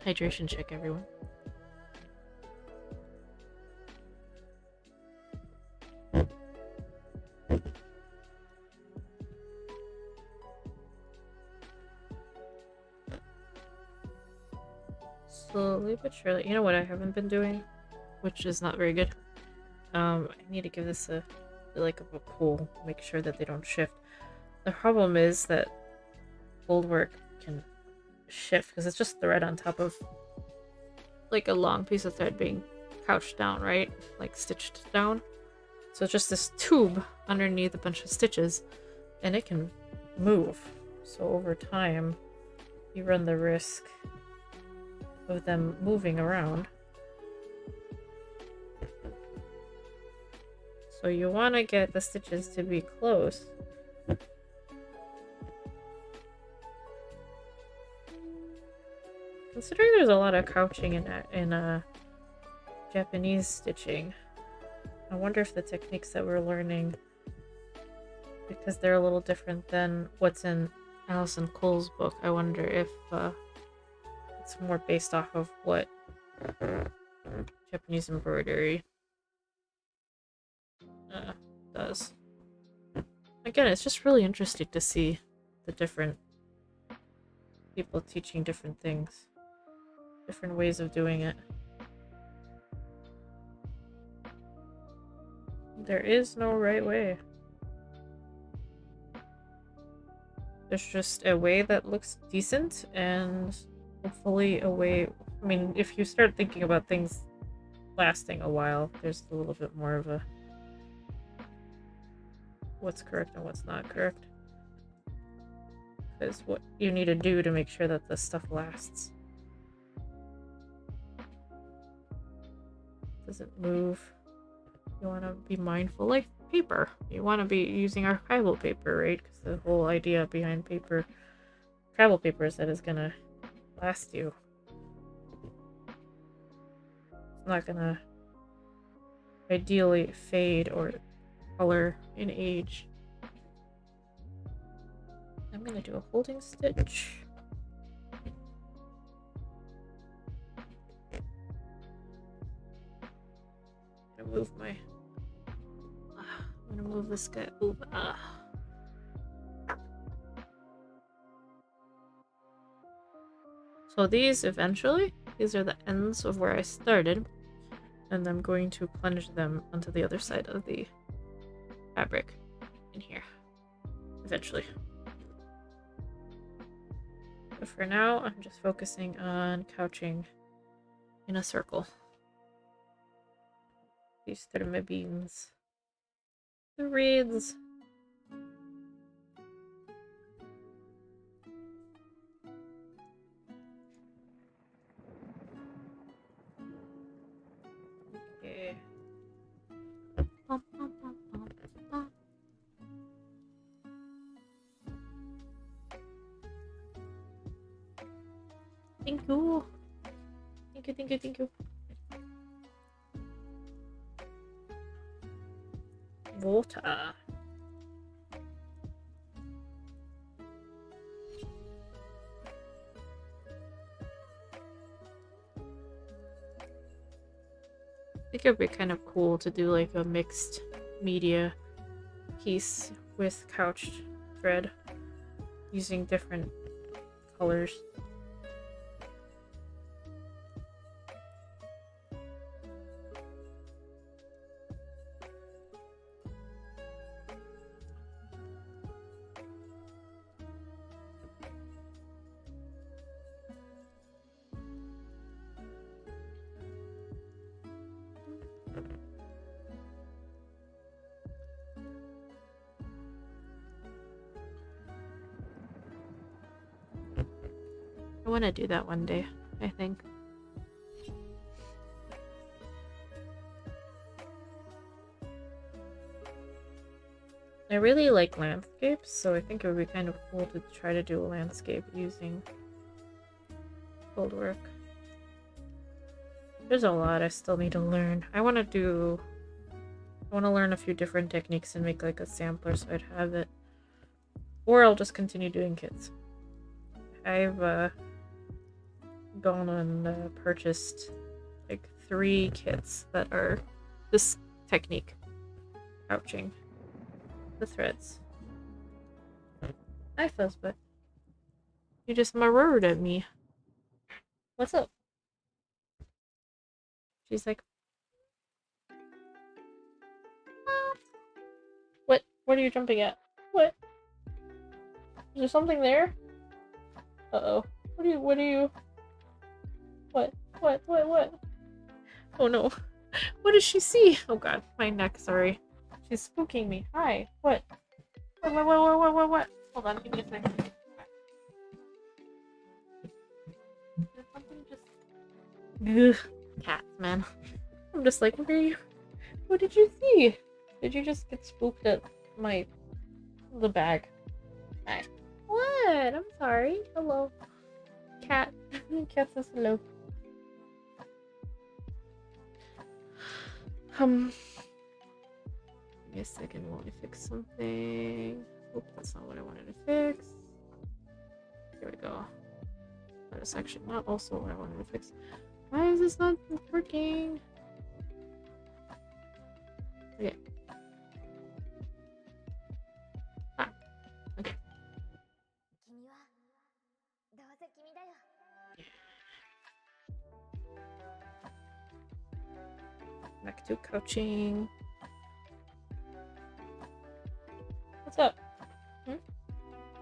Hydration check, everyone. Slowly but surely. You know what I haven't been doing? Which is not very good. I need to give this a pull. Make sure that they don't shift. The problem is that Goldwork can shift because it's just thread on top of like a long piece of thread being couched down, right? Like stitched down. So it's just this tube underneath a bunch of stitches and it can move. So over time you run the risk of them moving around. So you want to get the stitches to be close. Considering there's a lot of couching in Japanese stitching, I wonder if the techniques that we're learning, because they're a little different than what's in Alison Cole's book, I wonder if it's more based off of what Japanese embroidery does. Again, it's just really interesting to see the different people teaching different things, different ways of doing it. There is no right way. There's just a way that looks decent, and hopefully a way... I mean, if you start thinking about things lasting a while, there's a little bit more of a what's correct and what's not correct. Because what you need to do to make sure that this stuff lasts. Doesn't move. You want to be mindful, like paper. You want to be using archival paper, right? Because the whole idea behind paper, travel paper, is that it's gonna last you. It's not gonna ideally fade or color in age. I'm gonna do a holding stitch. I'm gonna move my... I'm gonna move this guy over. So these eventually, these are the ends of where I started, and I'm going to plunge them onto the other side of the fabric in here eventually. But for now, I'm just focusing on couching in a circle. These therma beams. The reeds. Okay. Bum, bum, bum, bum, bum. Thank you. Thank you, thank you, thank you. Water. I think it would be kind of cool to do like a mixed media piece with couched thread using different colors. I want to do that one day, I think. I really like landscapes, so I think it would be kind of cool to try to do a landscape using Goldwork. There's a lot I still need to learn. I want to learn a few different techniques and make like a sampler so I'd have it. Or I'll just continue doing kits. I've gone and purchased like 3 kits that are this technique. Couching the threads. Hi, Fuzzbutt. You just mirrored at me. What's up? She's like, what? What are you jumping at? What? Is there something there? Uh-oh. What? What? Oh no. What does she see? Oh god, my neck, sorry. She's spooking me. Hi. What? What? Hold on, give me a second. There's something just... Ugh. Cats, man. I'm just like, what did you see? Did you just get spooked at the bag? Hi. What? I'm sorry. Hello. Cat. Cat says hello. Give me a second while I fix something. Oop, that's not what I wanted to fix. Here we go. That is actually not also what I wanted to fix. Why is this not working? Okay. Okay. Back to couching. What's up?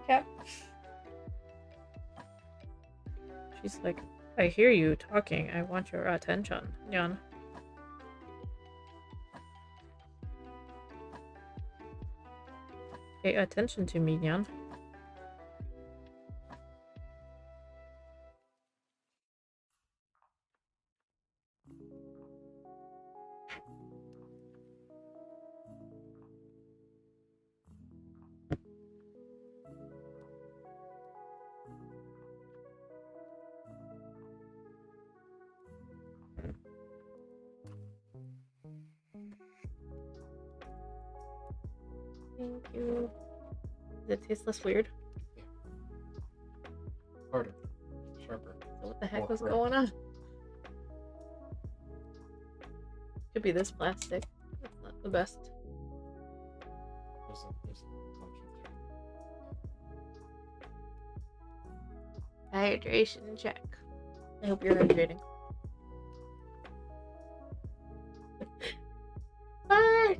cat. She's like, I hear you talking. I want your attention, Nyan. Pay attention to me, Nyan. Thank you. Does it taste less weird? Harder. Sharper. So what the heck More was correct. going on? Could be this plastic. That's not the best. There's a bunch of Hydration check. I hope you're hydrating. Bye!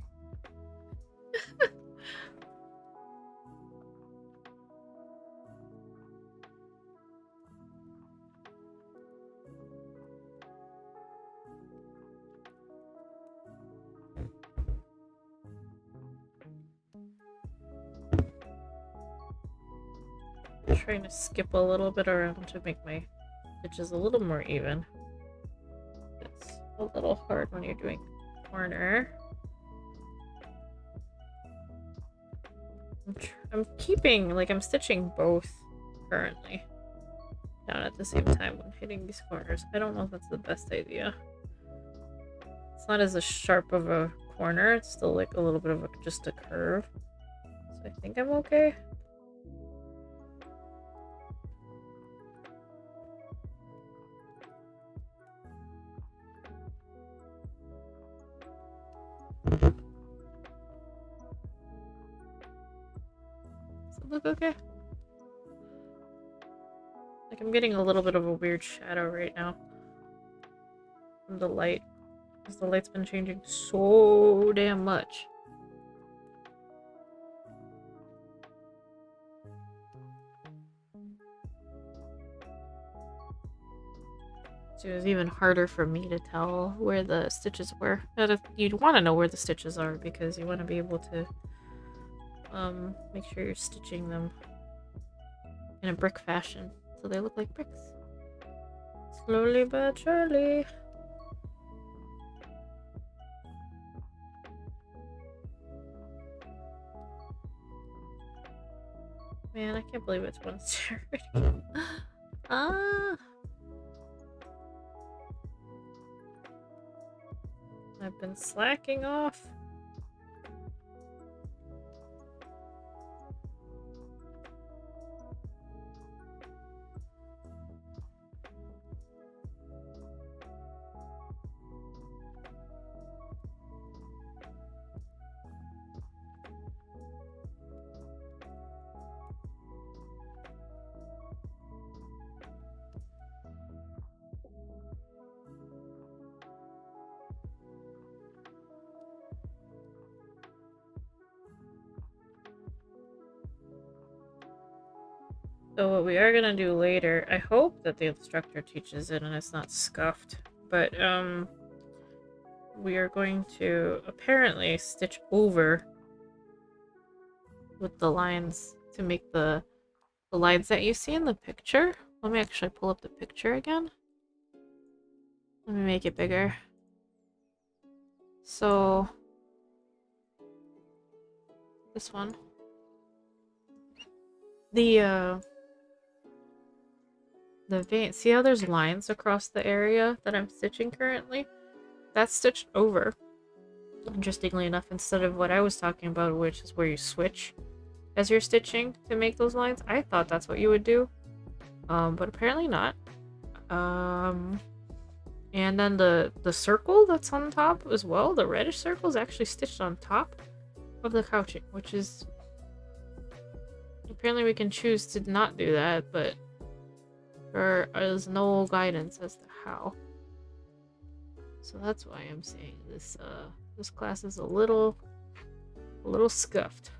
I'm trying to skip a little bit around to make my stitches a little more even. It's a little hard when you're doing corner. I'm keeping, like, I'm stitching both currently down at the same time when hitting these corners. I don't know if that's the best idea. It's not as sharp of a corner. It's still like a little bit of just a curve. So I think I'm okay. Does it look okay? Like, I'm getting a little bit of a weird shadow right now from the light, because the light's been changing so damn much. So it was even harder for me to tell where the stitches were. You'd want to know where the stitches are because you want to be able to make sure you're stitching them in a brick fashion so they look like bricks. Slowly but surely. Man, I can't believe it's Wednesday already. Ah. I've been slacking off. So what we are gonna do later, I hope that the instructor teaches it and it's not scuffed, but we are going to apparently stitch over with the lines to make the lines that you see in the picture. Let me actually pull up the picture again. Let me make it bigger. So this one. The vein, see how there's lines across the area that I'm stitching currently? That's stitched over. Interestingly enough, instead of what I was talking about, which is where you switch as you're stitching to make those lines. I thought that's what you would do. But apparently not. And then the circle that's on top as well, the reddish circle is actually stitched on top of the couching, which is... Apparently we can choose to not do that, but there is no guidance as to how. So that's why I'm saying this this class is a little scuffed.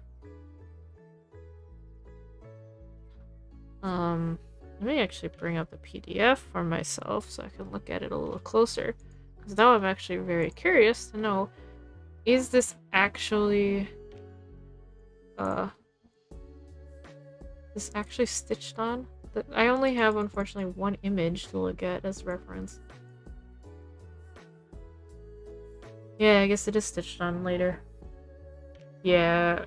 Let me actually bring up the PDF for myself so I can look at it a little closer. Because now I'm actually very curious to know, is this actually, uh, stitched on? I only have, unfortunately, one image to look at as reference. Yeah, I guess it is stitched on later. Yeah.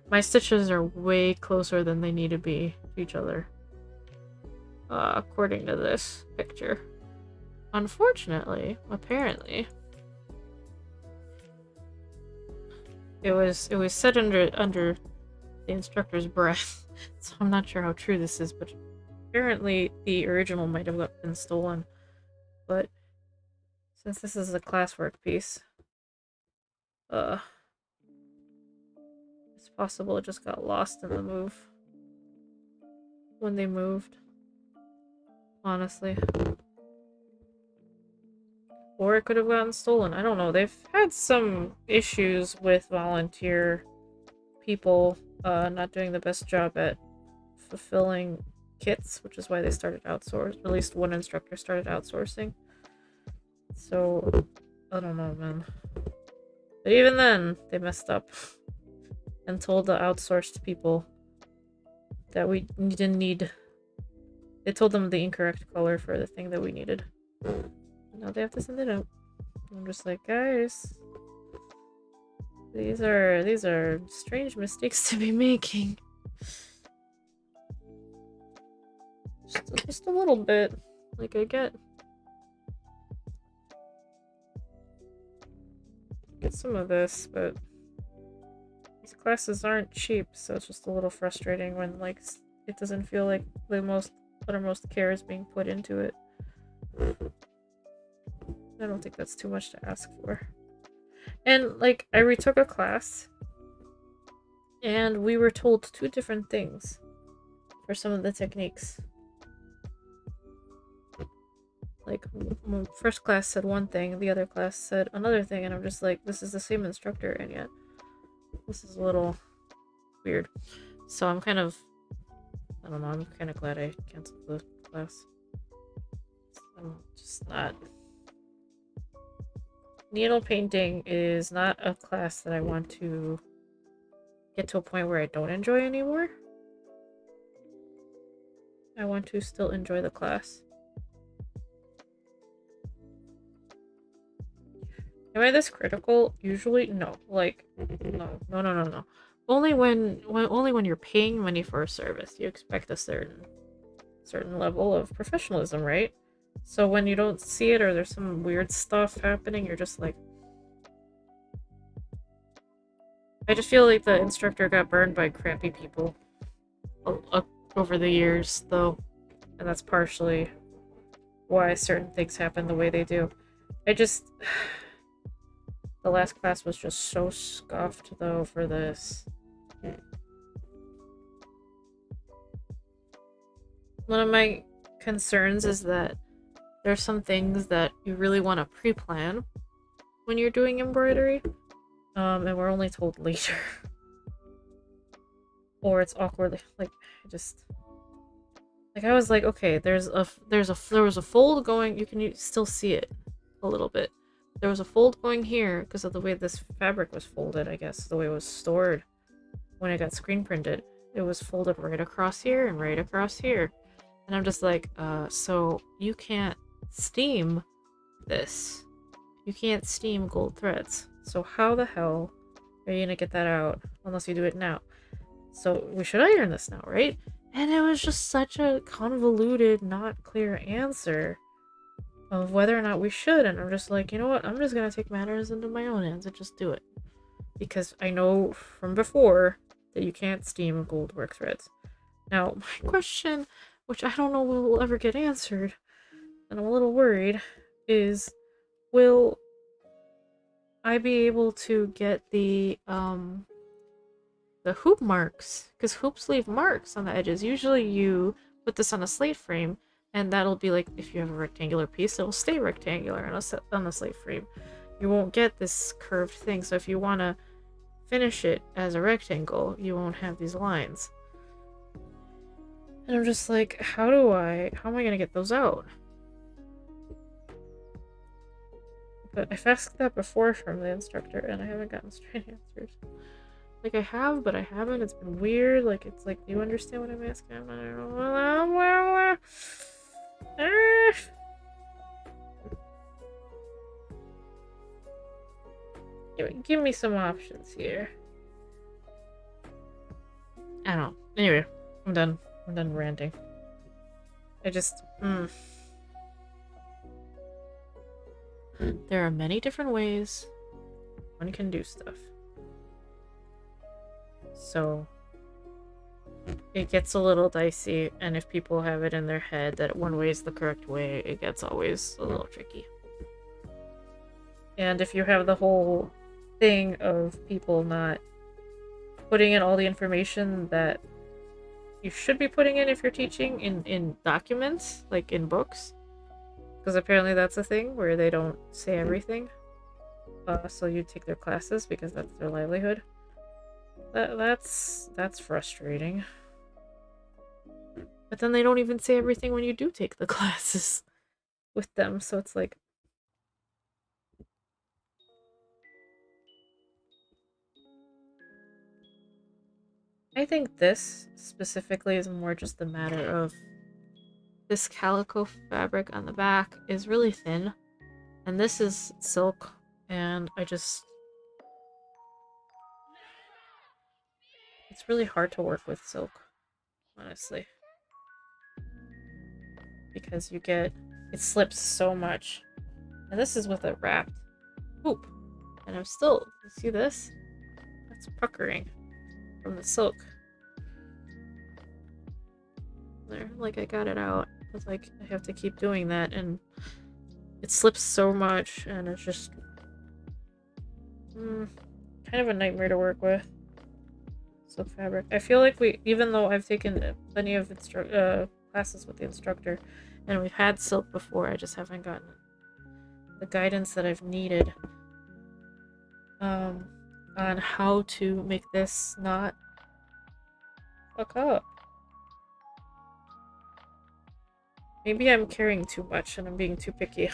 My stitches are way closer than they need to be to each other. According to this picture. Unfortunately, apparently, it was said under the instructor's breath. So I'm not sure how true this is, but apparently the original might have been stolen. But since this is a classwork piece, uh, it's possible it just got lost in the move when they moved. Honestly. Or it could have gotten stolen. I don't know. They've had some issues with volunteer people not doing the best job at fulfilling kits, which is why they started outsourcing. At least one instructor started outsourcing. So, I don't know, man. But even then, they messed up and told the outsourced people that we didn't need. They told them the incorrect color for the thing that we needed. Now they have to send it out. I'm just like, guys, these are strange mistakes to be making. Just a little bit, like I get some of this, but these classes aren't cheap, so it's just a little frustrating when like it doesn't feel like the uttermost care is being put into it. I don't think that's too much to ask for. And like I retook a class and we were told two different things for some of the techniques. Like, first class said one thing, the other class said another thing, and I'm just like, this is the same instructor, and yet this is a little weird. So I'm kind of, I don't know, I'm kind of glad I canceled the class. I'm just not... Needle painting is not a class that I want to get to a point where I don't enjoy anymore. I want to still enjoy the class. Am I this critical? Usually, no. Like, no. Only when you're paying money for a service, you expect a certain level of professionalism, right? So when you don't see it or there's some weird stuff happening, you're just like... I just feel like the instructor got burned by crappy people over the years, though. And that's partially why certain things happen the way they do. The last class was just so scuffed, though, for this. One of my concerns is that there's some things that you really want to pre-plan when you're doing embroidery, and we're only told later. Or it's awkwardly, like, I was like, okay, there was a fold going, you can still see it a little bit. There was a fold going here because of the way this fabric was folded, I guess, the way it was stored when it got screen printed. It was folded right across here and right across here. And I'm just like, so you can't steam this. You can't steam gold threads. So how the hell are you gonna get that out unless you do it now? So we should iron this now, right? And it was just such a convoluted, not clear answer of whether or not we should, and I'm just like, you know what, I'm just gonna take matters into my own hands and just do it. Because I know from before that you can't steam Goldwork threads. Now, my question, which I don't know will ever get answered, and I'm a little worried, is will I be able to get the hoop marks? Because hoops leave marks on the edges. Usually you put this on a slate frame, and that'll be like, if you have a rectangular piece, it'll stay rectangular on a slate frame. You won't get this curved thing, so if you want to finish it as a rectangle, you won't have these lines. And I'm just like, how am I gonna get those out? But I've asked that before from the instructor and I haven't gotten straight answers. Like I have, but I haven't. It's been weird. Like it's like, do you understand what I'm asking? I'm not. Give me some options here. I don't know. Anyway, I'm done. I'm done ranting. I just. There are many different ways one can do stuff. So it gets a little dicey, and if people have it in their head that one way is the correct way, it gets always a little tricky. And if you have the whole thing of people not putting in all the information that you should be putting in if you're teaching in documents, like in books, because apparently that's a thing where they don't say everything, so you take their classes because that's their livelihood. That's frustrating. But then they don't even say everything when you do take the classes with them, so it's like, I think this specifically is more just a matter of this calico fabric on the back is really thin, and this is silk, and it's really hard to work with silk, honestly, because it slips so much. And this is with a wrapped hoop, and I'm still, you see this? That's puckering from the silk. There, like I got it out. It's like I have to keep doing that, and it slips so much, and it's just kind of a nightmare to work with. Silk fabric. I feel like even though I've taken plenty of classes with the instructor, and we've had silk before, I just haven't gotten the guidance that I've needed on how to make this not fuck up. Maybe I'm caring too much and I'm being too picky.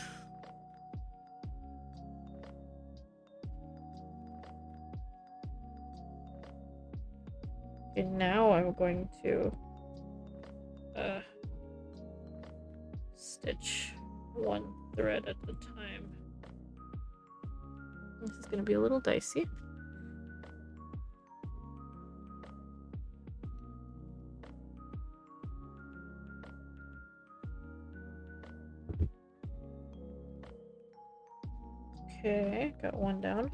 And now I'm going to stitch one thread at a time. This is going to be a little dicey. Okay, got one down.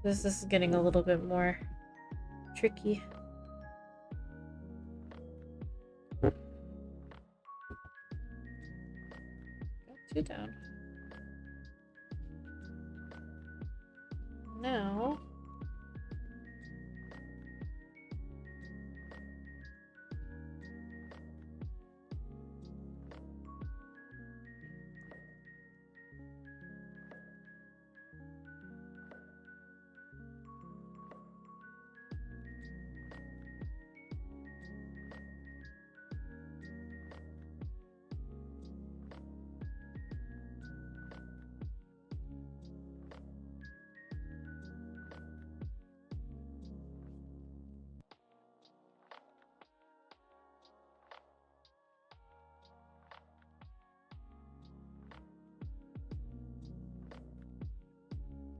This is getting a little bit more tricky. Got two down. Now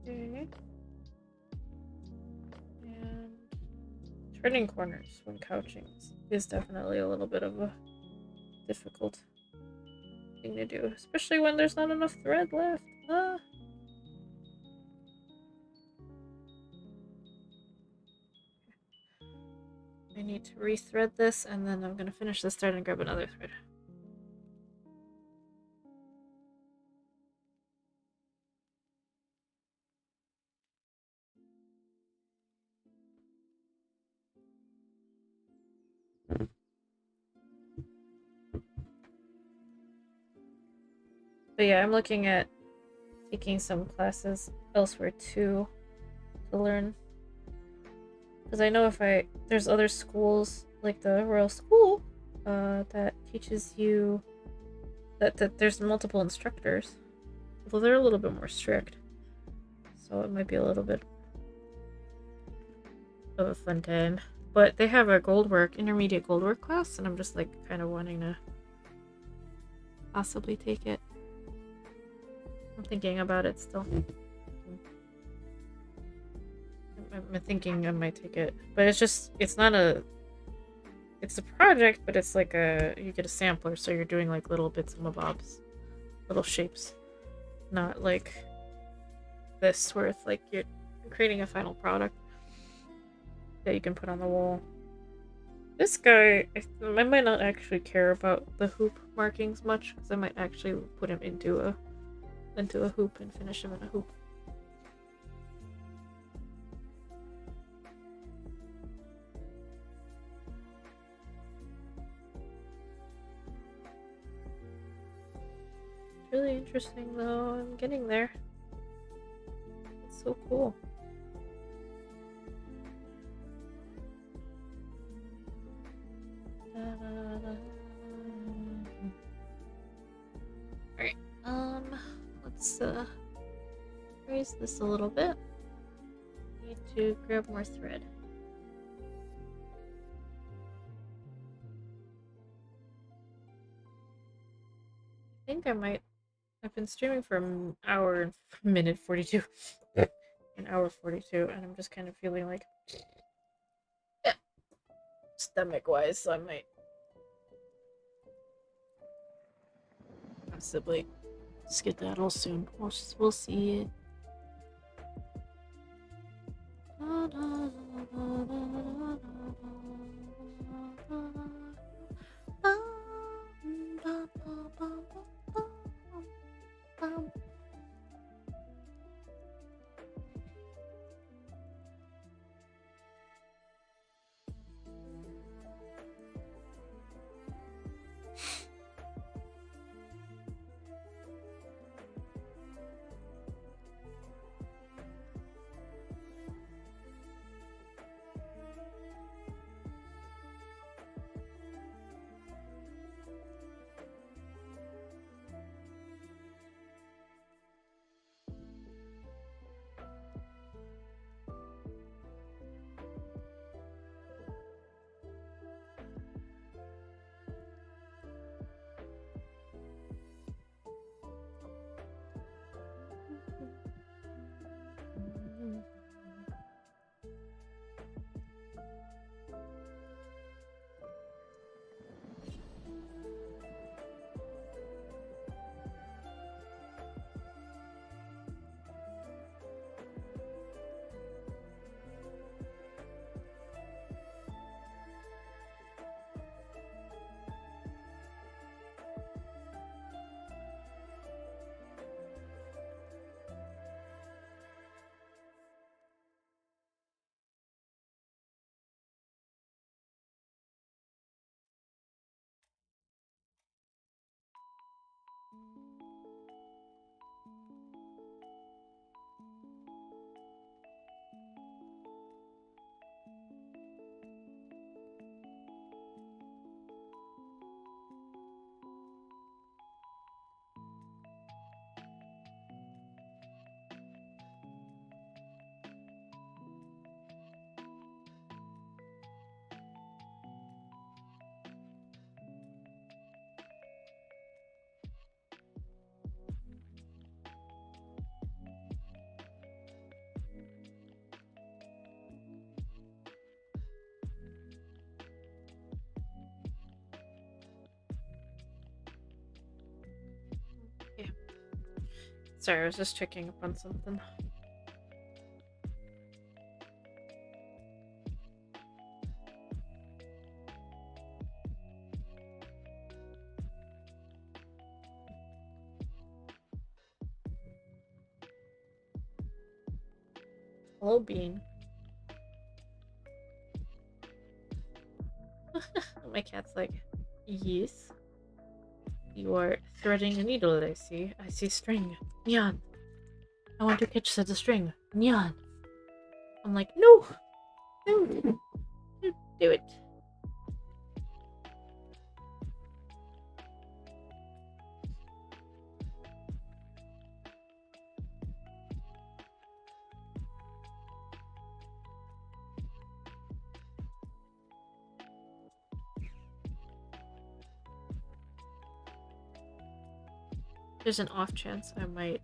okay. And turning corners when couching is definitely a little bit of a difficult thing to do, especially when there's not enough thread left. Ah. I need to rethread this, and then I'm gonna finish this thread and grab another thread. But yeah, I'm looking at taking some classes elsewhere too to learn Because I know there's other schools, like the Royal School, that teaches you that there's multiple instructors. Although they're a little bit more strict. So it might be a little bit of a fun time. But they have a intermediate Goldwork class, and I'm just like kind of wanting to possibly take it. I'm thinking about it still. I'm thinking I might take it. But it's not it's a project, but it's like you get a sampler, so you're doing like little bits and bobs, little shapes. Not like this, where it's like you're creating a final product that you can put on the wall. This guy, I might not actually care about the hoop markings much, because I might actually put him into a hoop and finish him in a hoop. It's really interesting though. I'm getting there. It's so cool. Alright, let's raise this a little bit. Need to grab more thread. I think I might. I've been streaming for an hour and minute 42. An hour 42, and I'm just kind of feeling like stomach wise, so I might possibly skedaddle soon. We'll see. Yeah. Sorry, I was just checking up on something. Hello, Bean. My cat's like, yes. You are threading a needle, I see. I see string. Nyan. I want to catch the string. Nyan. I'm like, no! Do it. There's an off chance I might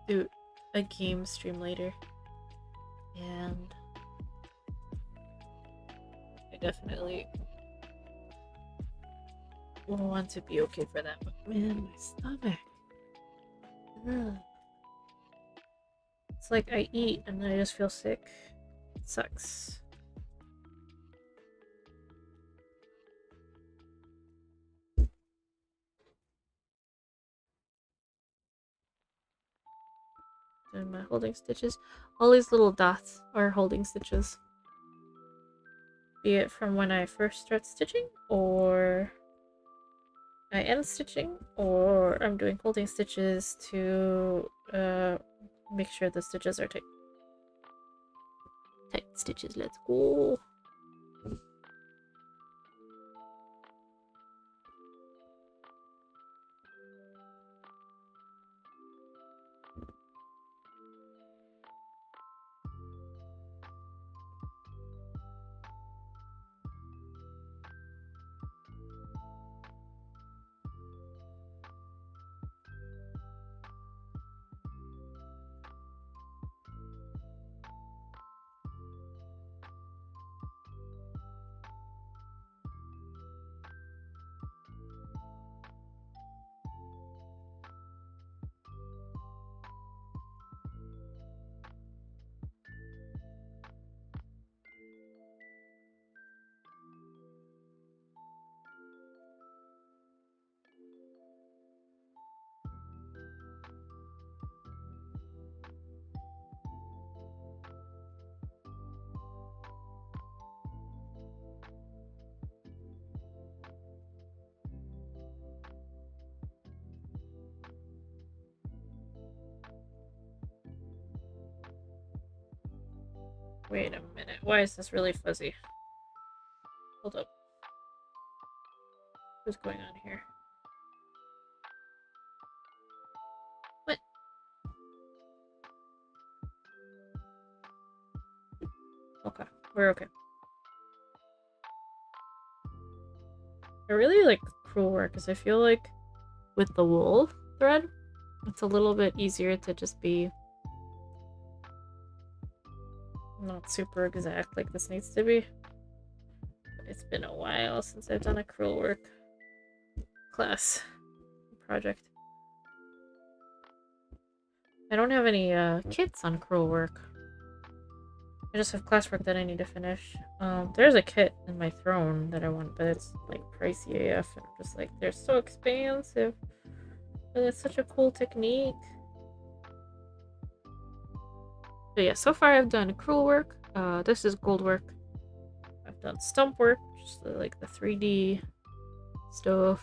do a game stream later. And I definitely will want to be okay for that. But man, my stomach. Ugh. It's like I eat and then I just feel sick. It sucks. Doing my holding stitches. All these little dots are holding stitches. Be it from when I first start stitching, or I end stitching, or I'm doing holding stitches to make sure the stitches are tight. Tight stitches, let's go. Wait a minute, why is this really fuzzy? Hold up. What's going on here? What? Okay, we're okay. I really like crewel work because I feel like with the wool thread, it's a little bit easier to just be not super exact like this needs to be. It's been a while since I've done a crewel work class project. I don't have any kits on crewel work. I just have classwork that I need to finish. There's a kit in my throne that I want, but it's like pricey AF. And I'm just like, they're so expensive. But it's such a cool technique. So yeah, so far I've done crewel work. This is Goldwork. I've done stump work, just like the 3D stuff.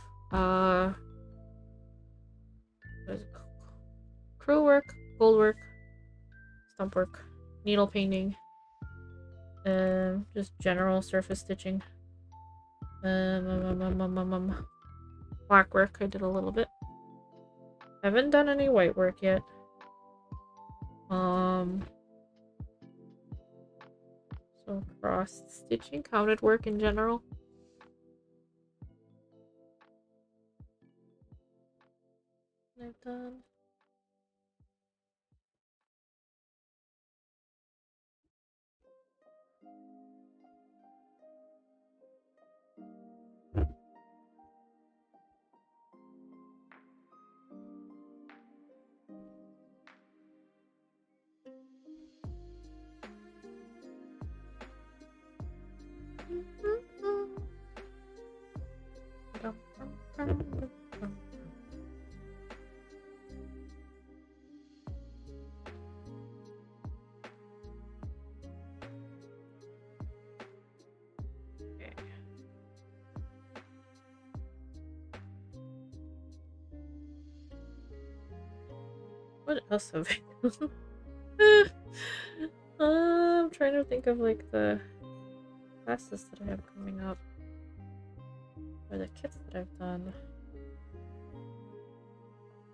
Crewel work, Goldwork, stump work, needle painting, just general surface stitching. Black work, I did a little bit. Haven't done any white work yet. So cross stitching, counted work in general. I've done. What else have I done? trying to think of like the classes that I have coming up. Or the kits that I've done.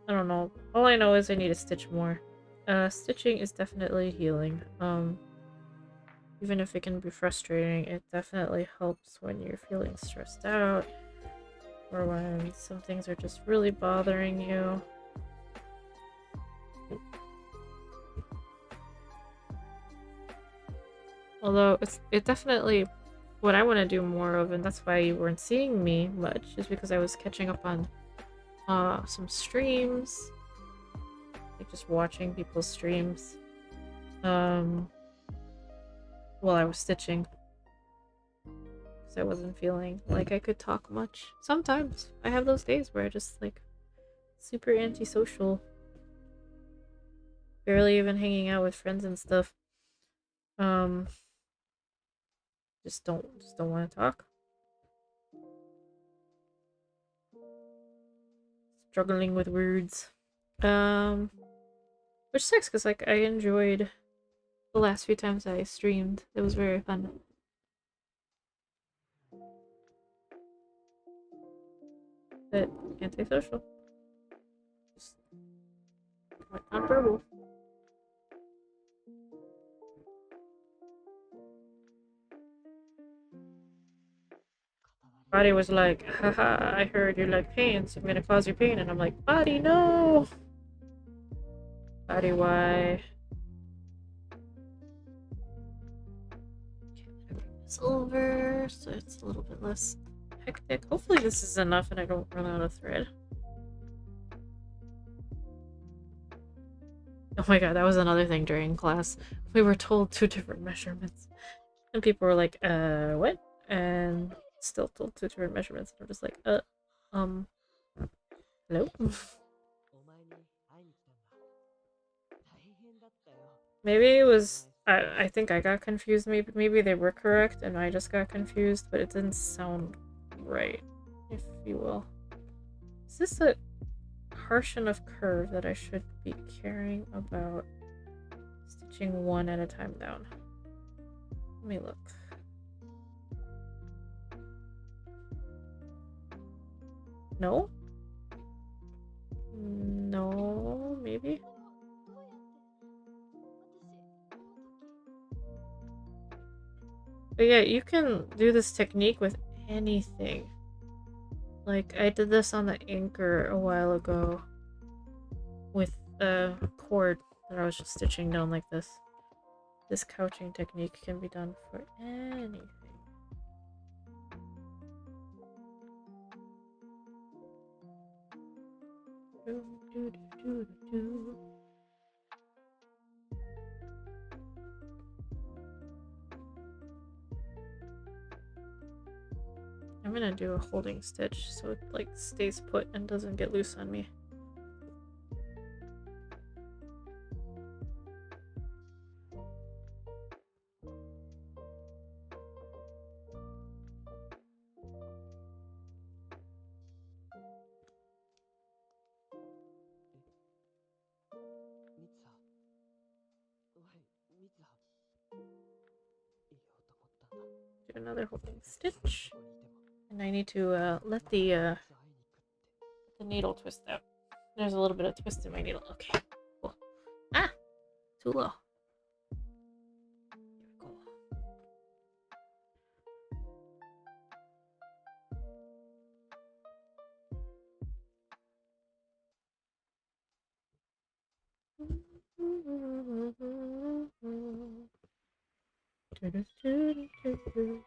I don't know. All I know is I need to stitch more. Stitching is definitely healing. Even if it can be frustrating, it definitely helps when you're feeling stressed out or when some things are just really bothering you. Although it definitely what I want to do more of, and that's why you weren't seeing me much, is because I was catching up on some streams, like just watching people's streams while I was stitching, because I wasn't feeling like I could talk much. Sometimes I have those days where I just like super antisocial, barely even hanging out with friends and stuff. Um, just don't want to talk. Struggling with words. Um, which sucks because like I enjoyed the last few times I streamed. It was very fun. But antisocial. Just quite nonverbal. Body was like, haha, I heard you like pain, so I'm gonna cause you pain. And I'm like, Body, no! Body, why? Okay, I'm gonna bring this over so it's a little bit less hectic. Hopefully this is enough and I don't run out of thread. Oh my god, that was another thing during class. We were told 2 different measurements. And people were like, what? And still told 2 different measurements. And I'm just like, hello? Maybe it was, I think I got confused. Maybe they were correct and I just got confused, but it didn't sound right, if you will. Is this a harsh enough curve that I should be caring about stitching one at a time down? Let me look. No? No, maybe? But yeah, you can do this technique with anything. Like, I did this on the anchor a while ago with a cord that I was just stitching down like this. This couching technique can be done for anything. I'm gonna do a holding stitch so it like stays put and doesn't get loose on me. Do another holding stitch. And I need to let the needle twist out. There's a little bit of twist in my needle. Okay, cool. Ah! Too low. There we go.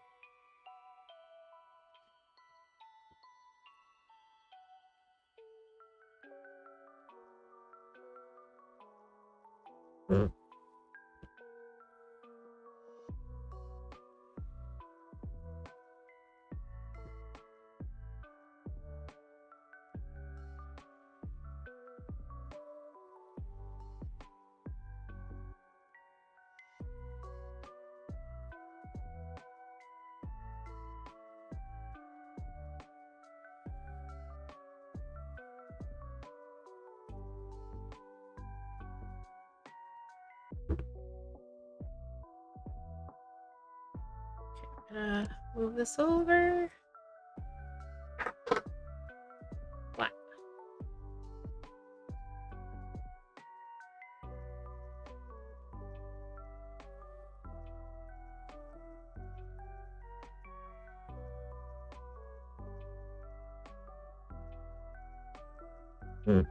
Gonna move this over. What? Hmm.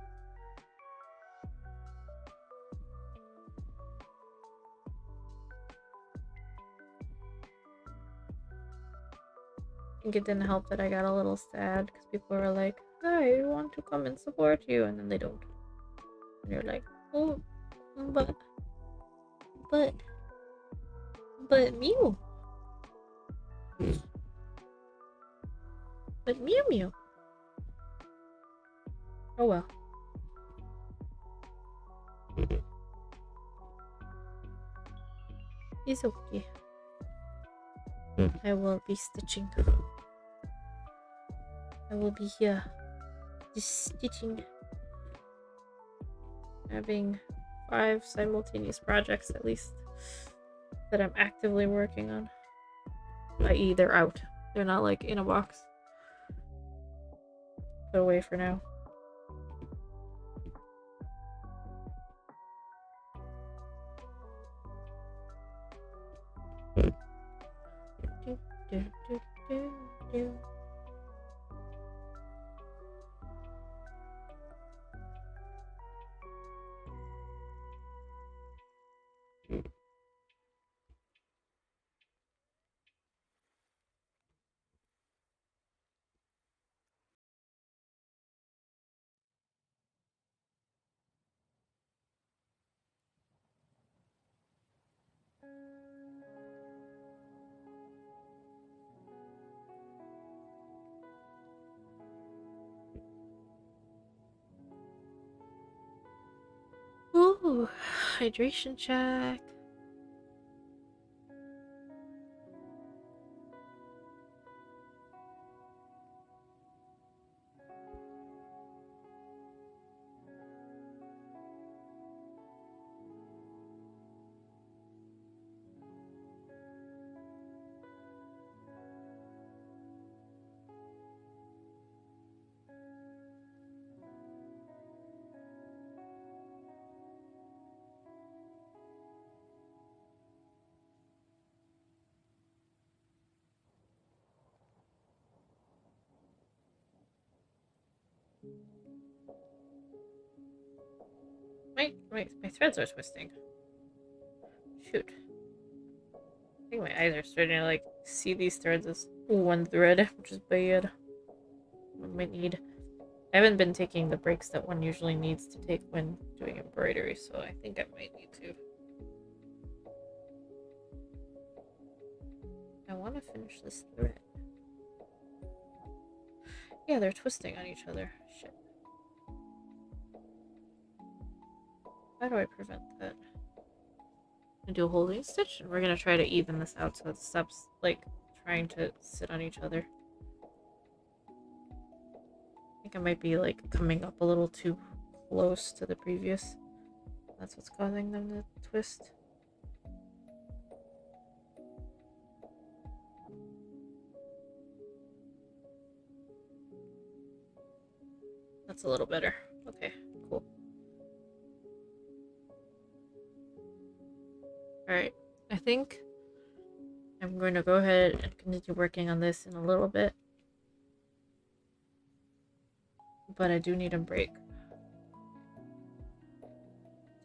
I think it didn't help that I got a little sad because people were like, I want to come and support you, and then they don't. And you're like, oh, but, but, but Mew. But Mew Mew. Oh well. It's okay. I will be stitching. I will be here. Just stitching. Having 5 simultaneous projects at least that I'm actively working on. I.e. they're out. They're not like in a box. Put away for now. Do, do, do, do, do. Ooh, hydration check. My threads are twisting. Shoot. I think my eyes are starting to like see these threads as one thread, which is bad. I might need. I haven't been taking the breaks that one usually needs to take when doing embroidery, so I think I might need to. I want to finish this thread. Yeah, they're twisting on each other. Shit. How do I prevent that? I do a holding stitch, and we're gonna try to even this out so it stops like trying to sit on each other. I think I might be like coming up a little too close to the previous. That's what's causing them to twist. That's a little better. Okay, cool. Alright, I think I'm going to go ahead and continue working on this in a little bit. But I do need a break.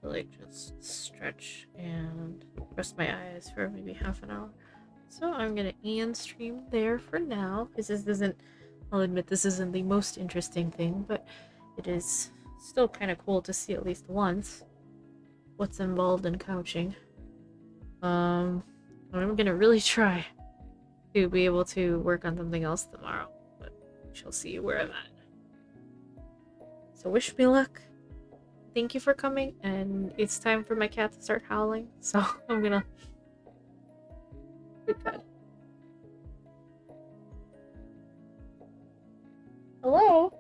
To like just stretch and rest my eyes for maybe half an hour. So I'm gonna end stream there for now. Because this isn't, I'll admit this isn't the most interesting thing, but it is still kind of cool to see at least once what's involved in couching. I'm gonna really try to be able to work on something else tomorrow, but we shall see where I'm at. So wish me luck. Thank you for coming, and it's time for my cat to start howling, so I'm gonna... Good God. Hello?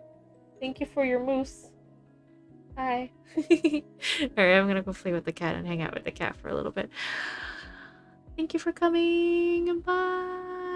Thank you for your moose. Hi. Alright, I'm gonna go play with the cat and hang out with the cat for a little bit. Thank you for coming. Bye.